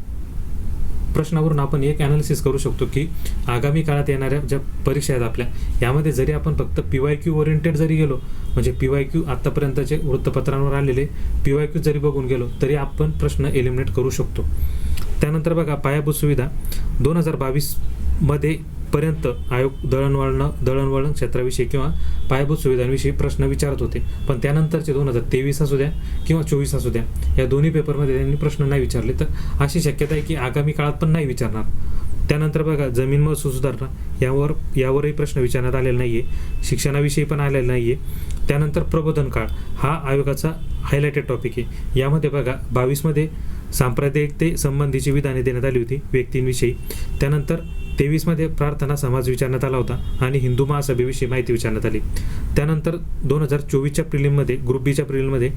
प्रश्नावरून आपण एक ॲनालिसिस करू शकतो की आगामी काळात येणाऱ्या ज्या परीक्षा आहेत आपल्या, यामध्ये जरी आपण फक्त PYQ ओरिएंटेड जरी गेलो, म्हणजे PYQ आत्तापर्यंतचे वृत्तपत्रांवर आलेले PYQ जरी बघून गेलो तरी आपण प्रश्न एलिमिनेट करू शकतो. त्यानंतर बघा, पायाभूत सुविधा 2022मध्ये पर्यंत आयोग दळणवळण क्षेत्राविषयी किंवा पायाभूत सुविधांविषयी प्रश्न विचारत होते, पण त्यानंतरचे 2023 असू द्या किंवा 24 असू द्या, या दोन्ही पेपरमध्ये त्यांनी प्रश्न नाही विचारले. तर अशी शक्यता आहे की आगामी काळात पण नाही विचारणार. त्यानंतर बघा, जमीन महसूल सुधारणा यावरही प्रश्न विचारण्यात आलेला नाही आहे. शिक्षणाविषयी पण आलेला नाही आहे. त्यानंतर प्रबोधन काळ हा आयोगाचा हायलाइटेड टॉपिक आहे. यामध्ये बघा, 22मध्ये सांप्रदायिकते संबंधीची विधाने देण्यात आली होती व्यक्तींविषयी. त्यानंतर 23मध्ये प्रार्थना समाज विचारण्यात आला होता आणि हिंदू महासभेविषयी माहिती विचारण्यात आली. त्यानंतर 2024च्या प्रिलिममध्ये ग्रुप बीच्या प्रिलिममध्ये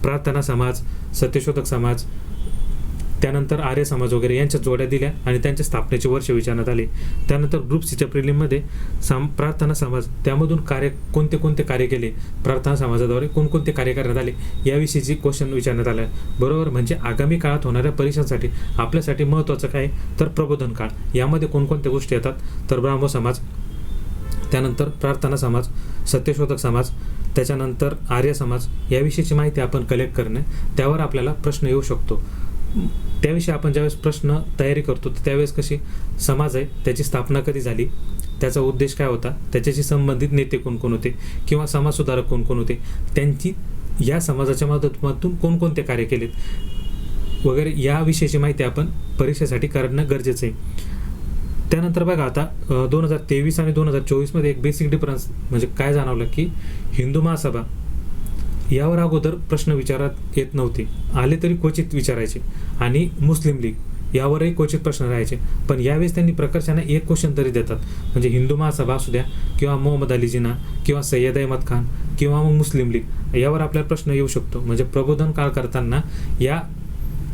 प्रार्थना समाज, सत्यशोधक समाज, त्यानंतर आर्य समाज वगैरे यांच्या जोड्या दिल्या आणि त्यांच्या स्थापनेचे वर्ष विचारण्यात आले. त्यानंतर ग्रुप सीच्या प्रिलिममध्ये प्रार्थना समाज, त्यामधून कोणते कार्य केले, प्रार्थना समाजाद्वारे कोणकोणते कार्य करण्यात आले याविषयीची क्वेश्चन विचारण्यात आला. बरोबर, म्हणजे आगामी काळात होणाऱ्या परीक्षांसाठी आपल्यासाठी महत्त्वाचं काय तर प्रबोधन काळ. यामध्ये कोणकोणत्या गोष्टी येतात तर ब्राह्मो समाज, त्यानंतर प्रार्थना समाज, सत्यशोधक समाज, त्याच्यानंतर आर्य समाज याविषयीची माहिती आपण कलेक्ट करणे, त्यावर आपल्याला प्रश्न येऊ शकतो. त्याविषयी आपण ज्यावेळेस प्रश्न तयारी करतो तर त्यावेळेस कशी समाज आहे, त्याची स्थापना कधी झाली, त्याचा उद्देश काय होता, त्याच्याशी संबंधित नेते कोण कोण होते किंवा समाजसुधारक कोण कोण होते, त्यांची या समाजाच्या माध्यमातून कोणकोणते कार्य केलेत वगैरे याविषयीची माहिती आपण परीक्षेसाठी करणं गरजेचं आहे. त्यानंतर बघा आता 2023 आणि 2024मध्ये एक बेसिक डिफरन्स म्हणजे काय जाणवलं की हिंदू महासभा यावर अगोदर प्रश्न विचारात येत नव्हते, आले तरी क्वचित विचारायचे, आणि मुस्लिम लीग यावरही क्वचित प्रश्न राहायचे. पण यावेळेस त्यांनी प्रकर्षाने एक क्वेश्चन तरी देतात, म्हणजे हिंदू महासभा असू द्या किंवा मोहम्मद अली जिना किंवा सय्यद अहमद खान किंवा मग मुस्लिम लीग यावर आपल्याला प्रश्न येऊ शकतो. म्हणजे प्रबोधन काळ करताना या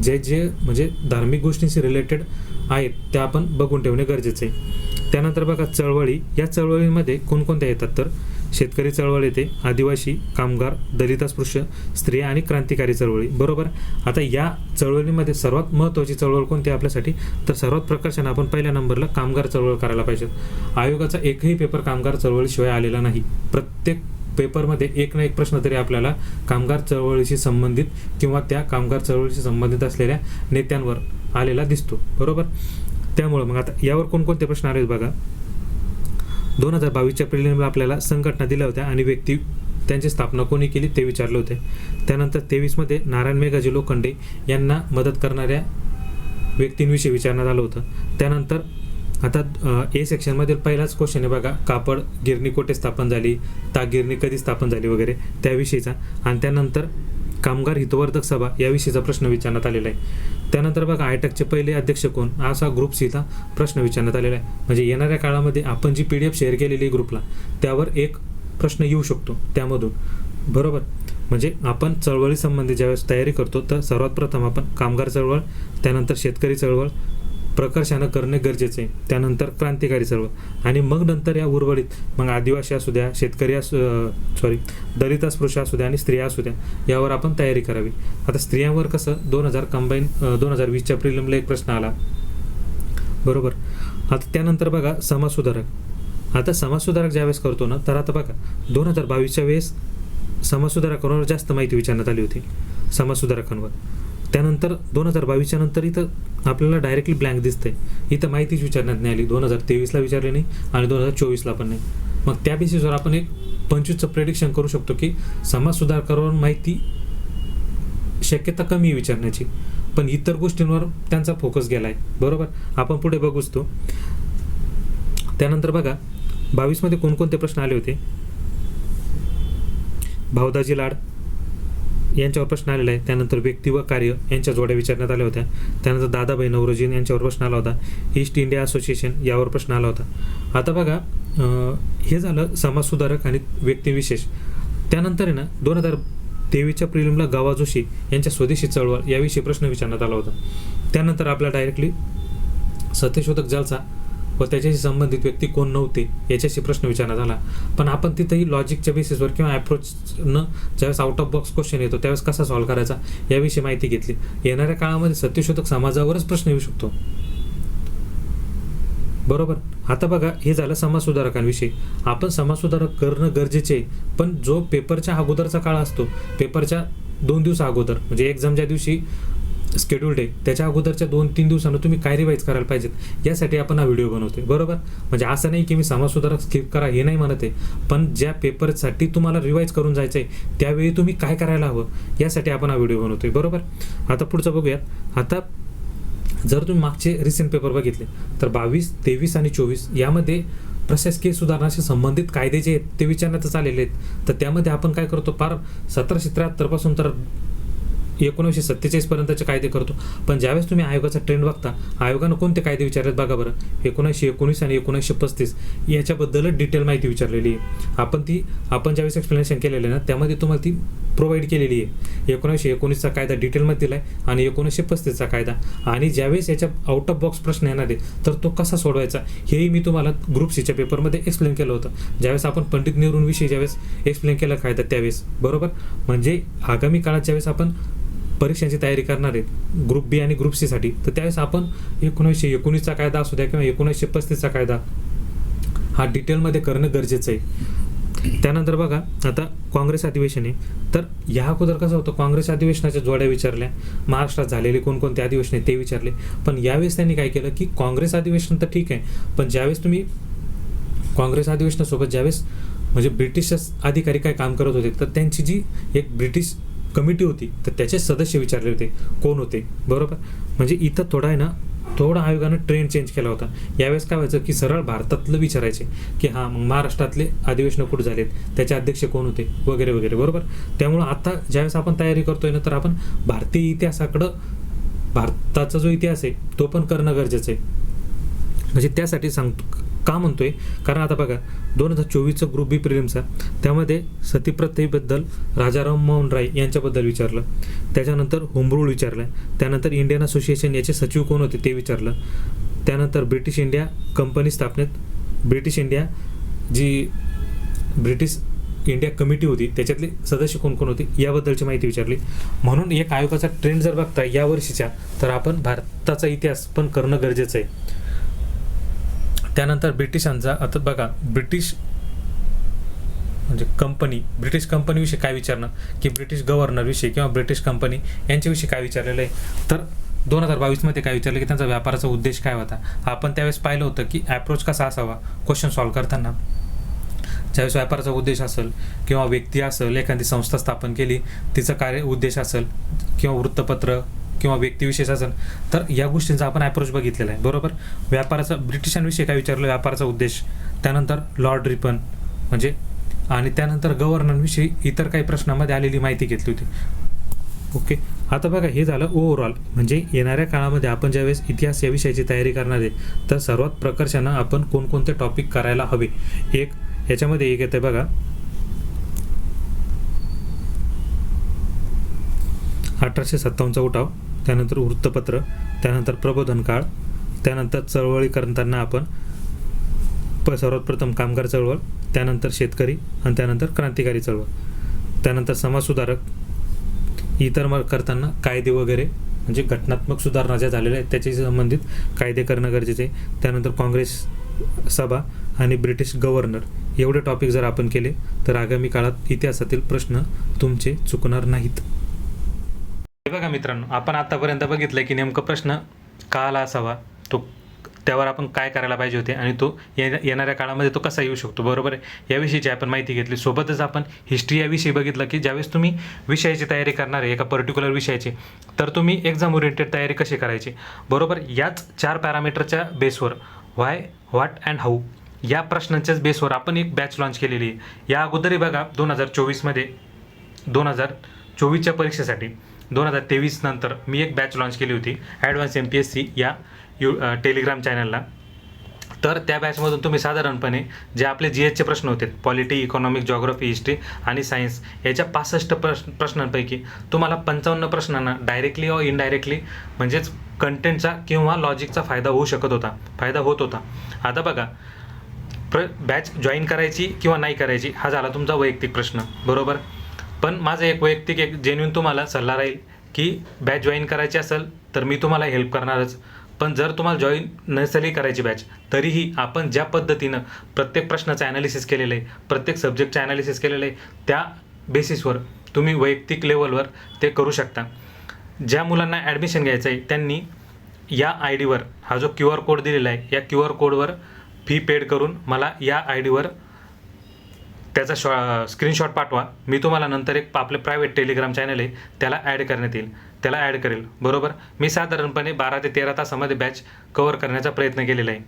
जे म्हणजे धार्मिक गोष्टींशी रिलेटेड आहेत त्या आपण बघून ठेवणे गरजेचे आहे. त्यानंतर बघा चळवळी, या चळवळीमध्ये कोणकोणत्या येतात तर शेतकरी चळवळ येते, आदिवासी, कामगार, दलित अस्पृश्य, स्त्रिया आणि क्रांतिकारी चळवळी. बरोबर. आता या चळवळीमध्ये सर्वात महत्त्वाची चळवळ कोणती आपल्यासाठी तर सर्वात प्रकर्षाने आपण पहिल्या नंबरला कामगार चळवळ करायला पाहिजे. आयोगाचा एकही पेपर कामगार चळवळीशिवाय आलेला नाही. प्रत्येक पेपरमध्ये एक ना एक प्रश्न तरी आपल्याला कामगार चळवळीशी संबंधित किंवा त्या कामगार चळवळीशी संबंधित असलेल्या नेत्यांवर आलेला दिसतो. बरोबर. त्यामुळं मग आता यावर कोणकोणते प्रश्न आले बघा. 2022च्या प्रिलिमला आपल्याला संघटना दिल्या होत्या आणि व्यक्ती त्यांची स्थापना कोणी केली ते विचारले होते. त्यानंतर 23मध्ये नारायण मेघाजी लोखंडे यांना मदत करणाऱ्या व्यक्तींविषयी विचारण्यात आलं होतं. त्यानंतर आता ए सेक्शनमधील पहिलाच क्वेश्चन आहे बघा, कापड गिरणी कोठे स्थापन झाली, ताग गिरणी कधी स्थापन झाली वगैरे त्याविषयीचा. आणि त्यानंतर कामगार हितवर्धक सभा याविषयीचा प्रश्न विचारण्यात आलेला आहे. त्यानंतर बघा आयटॅकचे पहिले अध्यक्ष कोण, असा ग्रुप सीचा प्रश्न विचारण्यात आलेला आहे. म्हणजे येणाऱ्या काळामध्ये आपण जी PDF शेअर केलेली आहे ग्रुपला त्यावर एक प्रश्न येऊ शकतो त्यामधून. बरोबर. म्हणजे आपण चळवळीसंबंधी ज्यावेळेस तयारी करतो तर सर्वात प्रथम आपण कामगार चळवळ, त्यानंतर शेतकरी चळवळ प्रकर्षानं करणे गरजेचे आहे, त्यानंतर क्रांतिकारी चळवळ, आणि मग नंतर या उर्वरित मग आदिवासी असू द्या, शेतकरी दलित अस्पृश्य असू द्या आणि स्त्रिया असू द्या यावर आपण तयारी करावी. आता स्त्रियांवर कसं 2020च्या प्रिलिमला एक प्रश्न आला. बरोबर. आता त्यानंतर बघा समाजसुधारक. आता समाजसुधारक ज्यावेळेस करतो ना तर आता बघा 2022च्या वेळेस समाजसुधारकांवर जास्त माहिती विचारण्यात आली होती, समाजसुधारकांवर. त्यानंतर 2022च्या नंतर इथं आपल्याला डायरेक्टली ब्लँक दिसतंय, इथं माहितीच विचारण्यात नाही आली. 2023ला विचारली नाही आणि 2024ला पण नाही. मग त्या बेसिसवर आपण एक 25चं प्रेडिक्शन करू शकतो की समाजसुधारकांवर माहिती शक्यता कमी आहे विचारण्याची, पण इतर गोष्टींवर त्यांचा फोकस गेला आहे. बरोबर. आपण पुढे बघूच तो. त्यानंतर बघा 22मध्ये कोणकोणते प्रश्न आले होते. भावदाजी लाड यांच्यावर प्रश्न आलेला आहे. त्यानंतर व्यक्ती व कार्य यांच्या जोड्या विचारण्यात आल्या होत्या. त्यानंतर दादाभाई नौरोजी यांच्यावर प्रश्न आला होता. ईस्ट इंडिया असोसिएशन यावर प्रश्न आला होता. आता बघा हे झालं समाजसुधारक आणि व्यक्तिविशेष. त्यानंतर आहे ना 2023च्या प्रिलिमला गवा जोशी यांच्या स्वदेशी चळवळ याविषयी प्रश्न विचारण्यात आला होता. त्यानंतर आपल्याला डायरेक्टली सत्यशोधक जलसा व त्याच्याशी संबंधित व्यक्ती कोण नव्हते याच्याशी प्रश्न विचारण्यात आला. पण आपण तिथेही लॉजिकच्या बेसिसवर किंवा ॲप्रोचनं ज्यावेळेस आउट ऑफ बॉक्स क्वेश्चन येतो त्यावेळेस कसा सॉल्व्ह करायचा याविषयी माहिती घेतली. येणाऱ्या काळामध्ये सत्यशोधक समाजावरच प्रश्न येऊ शकतो. बरोबर. आता बघा हे झालं समाजसुधारकांविषयी. आपण समाजसुधारक करणं गरजेचे आहे, पण जो पेपरच्या अगोदरचा काळ असतो, पेपरच्या 2 दिवस अगोदर म्हणजे एक्झाम ज्या दिवशी शेड्यूल्ड आहे त्याच्या अगोदरच्या 2-3 दिवसानं तुम्ही काय रिवाईज करायला पाहिजेत यासाठी आपण हा व्हिडिओ बनवतोय. बरोबर. म्हणजे असं नाही की मी समाजसुधारक स्किप करा हे नाही म्हणत आहे, पण ज्या पेपरसाठी तुम्हाला रिवाईज करून जायचं आहे त्यावेळी तुम्ही काय करायला हवं यासाठी आपण हा व्हिडिओ बनवतोय. बरोबर. आता पुढचं बघूयात. आता जर तुम्ही मागचे रिसेंट पेपर बघितले तर 22, 23 आणि 24 यामध्ये प्रशासकीय सुधारणाशी संबंधित कायदे जे आहेत ते विचारण्यातच आलेले आहेत. तर त्यामध्ये आपण काय करतो, फार 1773 पासून तर 1947 पर्यंतचे कायदे करतो. पण ज्यावेळेस तुम्ही आयोगाचा ट्रेंड बघता, आयोगानं कोणते कायदे विचारलेत बघा बरं. 1919 आणि 1935 याच्याबद्दल डिटेल माहिती विचारलेली आहे. आपण ज्यावेळेस एक्सप्लेनेशन केलेलं आहे ना त्यामध्ये तुम्हाला ती प्रोव्हाइड केलेली आहे. 1919चा कायदा डिटेलमध्ये दिला आहे आणि 1935चा कायदा. आणि ज्यावेळेस याच्या आउट ऑफ बॉक्स प्रश्न येणार आहे तर तो कसा सोडवायचा हेही मी तुम्हाला ग्रुप सीच्या पेपरमध्ये एक्सप्लेन केलं होतं, ज्यावेळेस आपण पंडित नेहरूंविषयी ज्यावेळेस एक्सप्लेन केलं कायदा त्यावेळेस. बरोबर. म्हणजे आगामी काळात ज्यावेळेस आपण परीक्षांची तयारी करणार आहेत ग्रुप बी आणि ग्रुप सीसाठी तर त्यावेळेस आपण 1919चा कायदा असू द्या किंवा 1935चा कायदा हा डिटेलमध्ये करणं गरजेचं आहे. त्यानंतर बघा आता काँग्रेस अधिवेशन आहे. तर या अगोदर कसं होतं, काँग्रेस अधिवेशनाच्या जोड्या विचारल्या, महाराष्ट्रात झालेले कोणकोणते अधिवेशन आहे ते विचारले. पण यावेळेस त्यांनी काय केलं की काँग्रेस अधिवेशन तर ठीक आहे, पण ज्यावेळेस तुम्ही काँग्रेस अधिवेशनासोबत ज्यावेळेस म्हणजे ब्रिटिश अधिकारी काय काम करत होते तर त्यांची जी एक ब्रिटिश कमिटी होती तर त्याचे सदस्य विचारले होते कोण होते. बरोबर. म्हणजे इथं थोडा आहे ना थोडा आयोगानं ट्रेंड चेंज केला होता. यावेळेस काय व्हायचं की सरळ भारतातलं विचारायचे की हां मग महाराष्ट्रातले अधिवेशन कुठे झालेत, त्याचे अध्यक्ष कोण होते वगैरे वगैरे, बरोबर. त्यामुळं आता ज्यावेळेस आपण तयारी करतोय ना, तर आपण भारतीय इतिहासाकडं, भारताचा जो इतिहास आहे तो पण करणं गरजेचं आहे. म्हणजे त्यासाठी सांगतो का म्हणतोय, कारण आता बघा 2024चं ग्रुप बी प्रिलिम्सचा, त्यामध्ये सतीप्रथेबद्दल राजाराम मोहन राय यांच्याबद्दल विचारलं, त्याच्यानंतर होम रूल विचारलं, त्यानंतर इंडियन असोसिएशन याचे सचिव कोण होते ते विचारलं, त्यानंतर ब्रिटिश इंडिया कंपनी स्थापनेत ब्रिटिश इंडिया कमिटी होती त्याच्यातले सदस्य कोण कोण होते याबद्दलची माहिती विचारली. म्हणून एक आयोगाचा ट्रेंड जर बघता या वर्षीच्या, तर आपण भारताचा इतिहास पण करणं गरजेचं आहे. त्यानंतर ब्रिटिशांचा, आता बघा ब्रिटिश कंपनीविषयी काय विचारणं, की ब्रिटिश गव्हर्नरविषयी किंवा ब्रिटिश कंपनी यांच्याविषयी काय विचारलेलं आहे. तर 2022मध्ये काय विचारलं की त्यांचा व्यापाराचा उद्देश काय होता. आपण त्यावेळेस पाहिलं होतं की ॲप्रोच कसा असावा क्वेश्चन सॉल्व्ह करताना. ज्यावेळेस व्यापाराचा उद्देश असेल किंवा व्यक्ती असेल, एखादी संस्था स्थापन केली तिचं कार्य उद्देश असेल, किंवा वृत्तपत्र किंवा व्यक्तिविशेष असेल, तर या गोष्टींचा आपण अप्रोच बघितलेला आहे, बरोबर. व्यापाराचा, ब्रिटिशांविषयी काय विचारलं, व्यापाराचा उद्देश, त्यानंतर लॉर्ड रिपन म्हणजे, आणि त्यानंतर गव्हर्नरविषयी इतर काही प्रश्नामध्ये आलेली माहिती घेतली होती. ओके, आता बघा हे झालं ओव्हरऑल. म्हणजे येणाऱ्या काळामध्ये आपण ज्यावेळेस इतिहास या विषयाची तयारी करणार आहे, तर सर्वात प्रकर्षानं आपण कोणकोणते टॉपिक करायला हवे. याच्यामध्ये एक येतं बघा 1857चा उठाव, त्यानंतर वृत्तपत्र, त्यानंतर प्रबोधन काळ, त्यानंतर चळवळी करताना आपण सर्वात प्रथम कामगार चळवळ, त्यानंतर शेतकरी, आणि त्यानंतर क्रांतिकारी चळवळ, त्यानंतर समाजसुधारक, इतर करताना कायदे वगैरे, म्हणजे घटनात्मक सुधारणा ज्या झालेल्या आहेत त्याच्याशी संबंधित कायदे करणं गरजेचे आहे. त्यानंतर काँग्रेस सभा आणि ब्रिटिश गव्हर्नर, एवढे टॉपिक जर आपण केले तर आगामी काळात इतिहासातील प्रश्न तुमचे चुकणार नाहीत. बघा मित्रांनो, आपण आतापर्यंत बघितलं की नेमकं प्रश्न का आला असावा, तो त्यावर आपण काय करायला पाहिजे होते, आणि तो येणाऱ्या काळामध्ये तो कसा येऊ शकतो, बरोबर आहे. याविषयीची आपण माहिती घेतली. सोबतच आपण हिस्ट्री याविषयी बघितलं की ज्यावेळेस तुम्ही विषयाची तयारी करणार आहे एका पर्टिक्युलर विषयाची, तर तुम्ही एक्झाम ओरिएंटेड तयारी कशी करायची, बरोबर. याच 4 पॅरामीटरच्या बेसवर व्हाय, व्हॉट अँड हाऊ या प्रश्नांच्याच बेसवर आपण एक बॅच लॉन्च केलेली आहे. या अगोदरही बघा 2024मध्ये 2024च्या परीक्षेसाठी 2023 नंतर मी एक बॅच लॉन्च केली होती ॲडव्हान्स MPSC या टेलिग्राम चॅनलला. तर त्या बॅचमधून तुम्ही साधारणपणे जे आपले GHचे प्रश्न होते, पॉलिटी, इकॉनॉमिक, जॉग्राफी, हिस्ट्री आणि सायन्स, याच्या 65 प्रश्नांपैकी तुम्हाला 55 प्रश्नांना डायरेक्टली व इनडायरेक्टली म्हणजेच कंटेंटचा किंवा लॉजिकचा फायदा होत होता. आता बघा, बॅच जॉईन करायची किंवा नाही करायची हा झाला तुमचा वैयक्तिक प्रश्न, बरोबर. पण माझं एक जेन्युइन तुम्हाला सल्ला राहील की बॅच जॉईन करायची असेल तर मी तुम्हाला हेल्प करणारच. पण जर तुम्हाला जॉईन नसेलही करायची बॅच, तरीही आपण ज्या पद्धतीनं प्रत्येक प्रश्नाचं ॲनालिसिस केलेलं आहे, प्रत्येक सब्जेक्टचं ॲनालिसिस केलेलं आहे, त्या बेसिसवर तुम्ही वैयक्तिक लेवलवर ते करू शकता. ज्या मुलांना ॲडमिशन घ्यायचं आहे त्यांनी या ID वर हा जो QR कोड दिलेला आहे, या QR कोडवर फी पेड करून मला या ID वर त्याचा स्क्रीनशॉट पाठवा. मी तुम्हाला नंतर एक आपलं प्रायव्हेट टेलिग्राम चॅनल आहे त्याला ॲड करेल, बरोबर. मी साधारणपणे 12 ते 13 तासामध्ये बॅच कव्हर करण्याचा प्रयत्न केलेला आहे.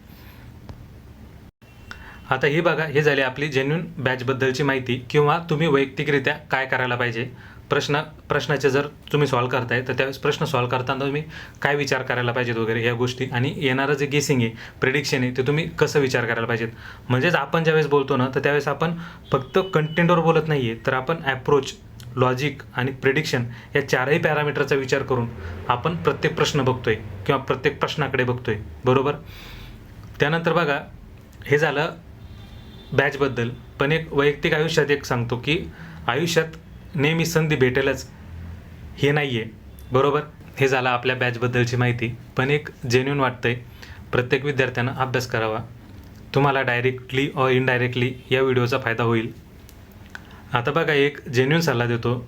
आता ही बघा, हे झाली आपली जेन्युइन बॅचबद्दलची माहिती, किंवा तुम्ही वैयक्तिकरित्या काय करायला पाहिजे. प्रश्नाचे जर तुम्ही सॉल्व्ह करताय तर त्यावेळेस प्रश्न सॉल्व्ह करताना तुम्ही काय विचार करायला पाहिजेत वगैरे या गोष्टी, आणि येणारं जे गेसिंग आहे, प्रेडिक्शन आहे, ते तुम्ही कसं विचार करायला पाहिजेत. म्हणजेच आपण ज्यावेळेस बोलतो ना, तर त्यावेळेस आपण फक्त कंटेंटवर बोलत नाही आहे, तर आपण ॲप्रोच, लॉजिक आणि प्रेडिक्शन या 4ही पॅरामीटरचा विचार करून आपण प्रत्येक प्रश्न बघतोय किंवा प्रत्येक प्रश्नाकडे बघतोय, बरोबर. त्यानंतर बघा, हे झालं बॅचबद्दल. पण एक वैयक्तिक आयुष्यात एक सांगतो की आयुष्यात नेहमी संधी भेटेलच हे नाही आहे, बरोबर. हे झालं आपल्या बॅचबद्दलची माहिती. पण एक जेन्युइन वाटतंय प्रत्येक विद्यार्थ्यांना अभ्यास करावा. तुम्हाला डायरेक्टली ऑर इनडायरेक्टली या व्हिडिओचा फायदा होईल. आता बघा, एक जेन्युइन सल्ला देतो.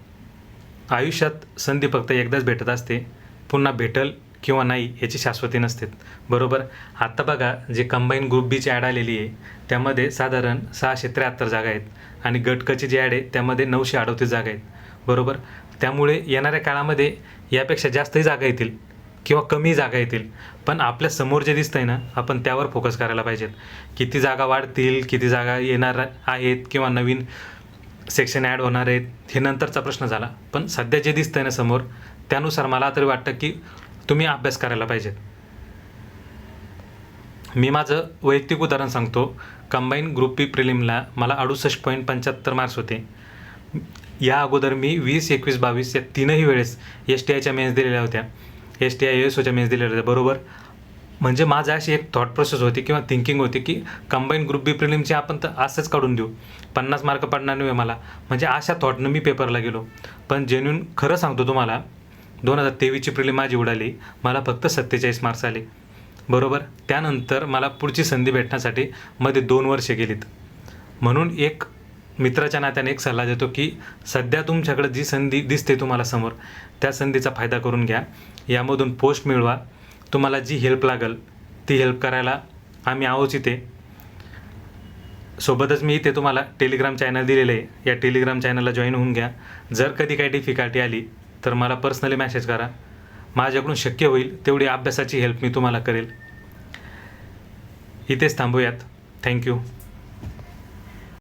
आयुष्यात संधी फक्त एकदाच भेटत असते, पुन्हा भेटल किंवा नाही याची शाश्वती नसते, बरोबर. आता बघा, जे कंबाईन ग्रुप बीची ॲड आलेली आहे त्यामध्ये साधारण 673 जागा आहेत, आणि गट क ची जी ॲड आहे त्यामध्ये 938 जागा आहेत, बरोबर. त्यामुळे येणाऱ्या काळामध्ये यापेक्षा जास्तही जागा येतील. किंवा कमी जागा येतील, पण आपल्या समोर जे दिसतंय ना, आपण त्यावर फोकस करायला पाहिजेत. किती जागा वाढतील, किती जागा येणार आहेत किंवा नवीन सेक्शन ॲड होणार आहेत, हे नंतरचा प्रश्न झाला. पण सध्या जे दिसतंय ना समोर, त्यानुसार मला तरी वाटतं की तुम्ही अभ्यास करायला पाहिजेत. मी माझं वैयक्तिक उदाहरण सांगतो. कंबाईन ग्रुप बी प्रिलिमला मला 68.75 मार्क्स होते. या अगोदर मी 20, 21, 22 या तीनही वेळेस STIच्या मेन्स दिलेल्या होत्या. STI ASOच्या मेन्स दिलेल्या होत्या, बरोबर. म्हणजे माझं अशी एक थॉट प्रोसेस होती किंवा थिंकिंग होती की कंबाईन ग्रुप बी प्रिलिमचे आपण तर असंच काढून देऊ, 50 मार्क पडणार नाही मला. म्हणजे अशा थॉटनं मी पेपरला गेलो. पण जेन्युइन खरं सांगतो तुम्हाला, 2023ची प्रिलिम माझी उडाली. मला फक्त 47 मार्क्स आले, बरोबर. त्यानंतर मला पुढची संधी भेटण्यासाठी मध्ये 2 वर्षे गेलीत. म्हणून एक मित्राच्या नात्याने एक सल्ला देतो की सध्या तुमच्याकडे जी संधी दिसते तुम्हाला समोर, त्या संधीचा फायदा करून घ्या. यामधून पोस्ट मिळवा. तुम्हाला जी हेल्प लागेल ती हेल्प करायला आम्ही आहोत इथे. सोबतच मी इथे तुम्हाला टेलिग्राम चॅनल दिलेलं आहे. या टेलिग्राम चॅनलला जॉईन होऊन घ्या. जर कधी काही डिफिकल्टी आली तर मला पर्सनली मेसेज करा. माझ्याकडून शक्य होईल तेवढी अभ्यासाची हेल्प मी तुम्हाला करेल. इथेच थांबूयात. थँक्यू.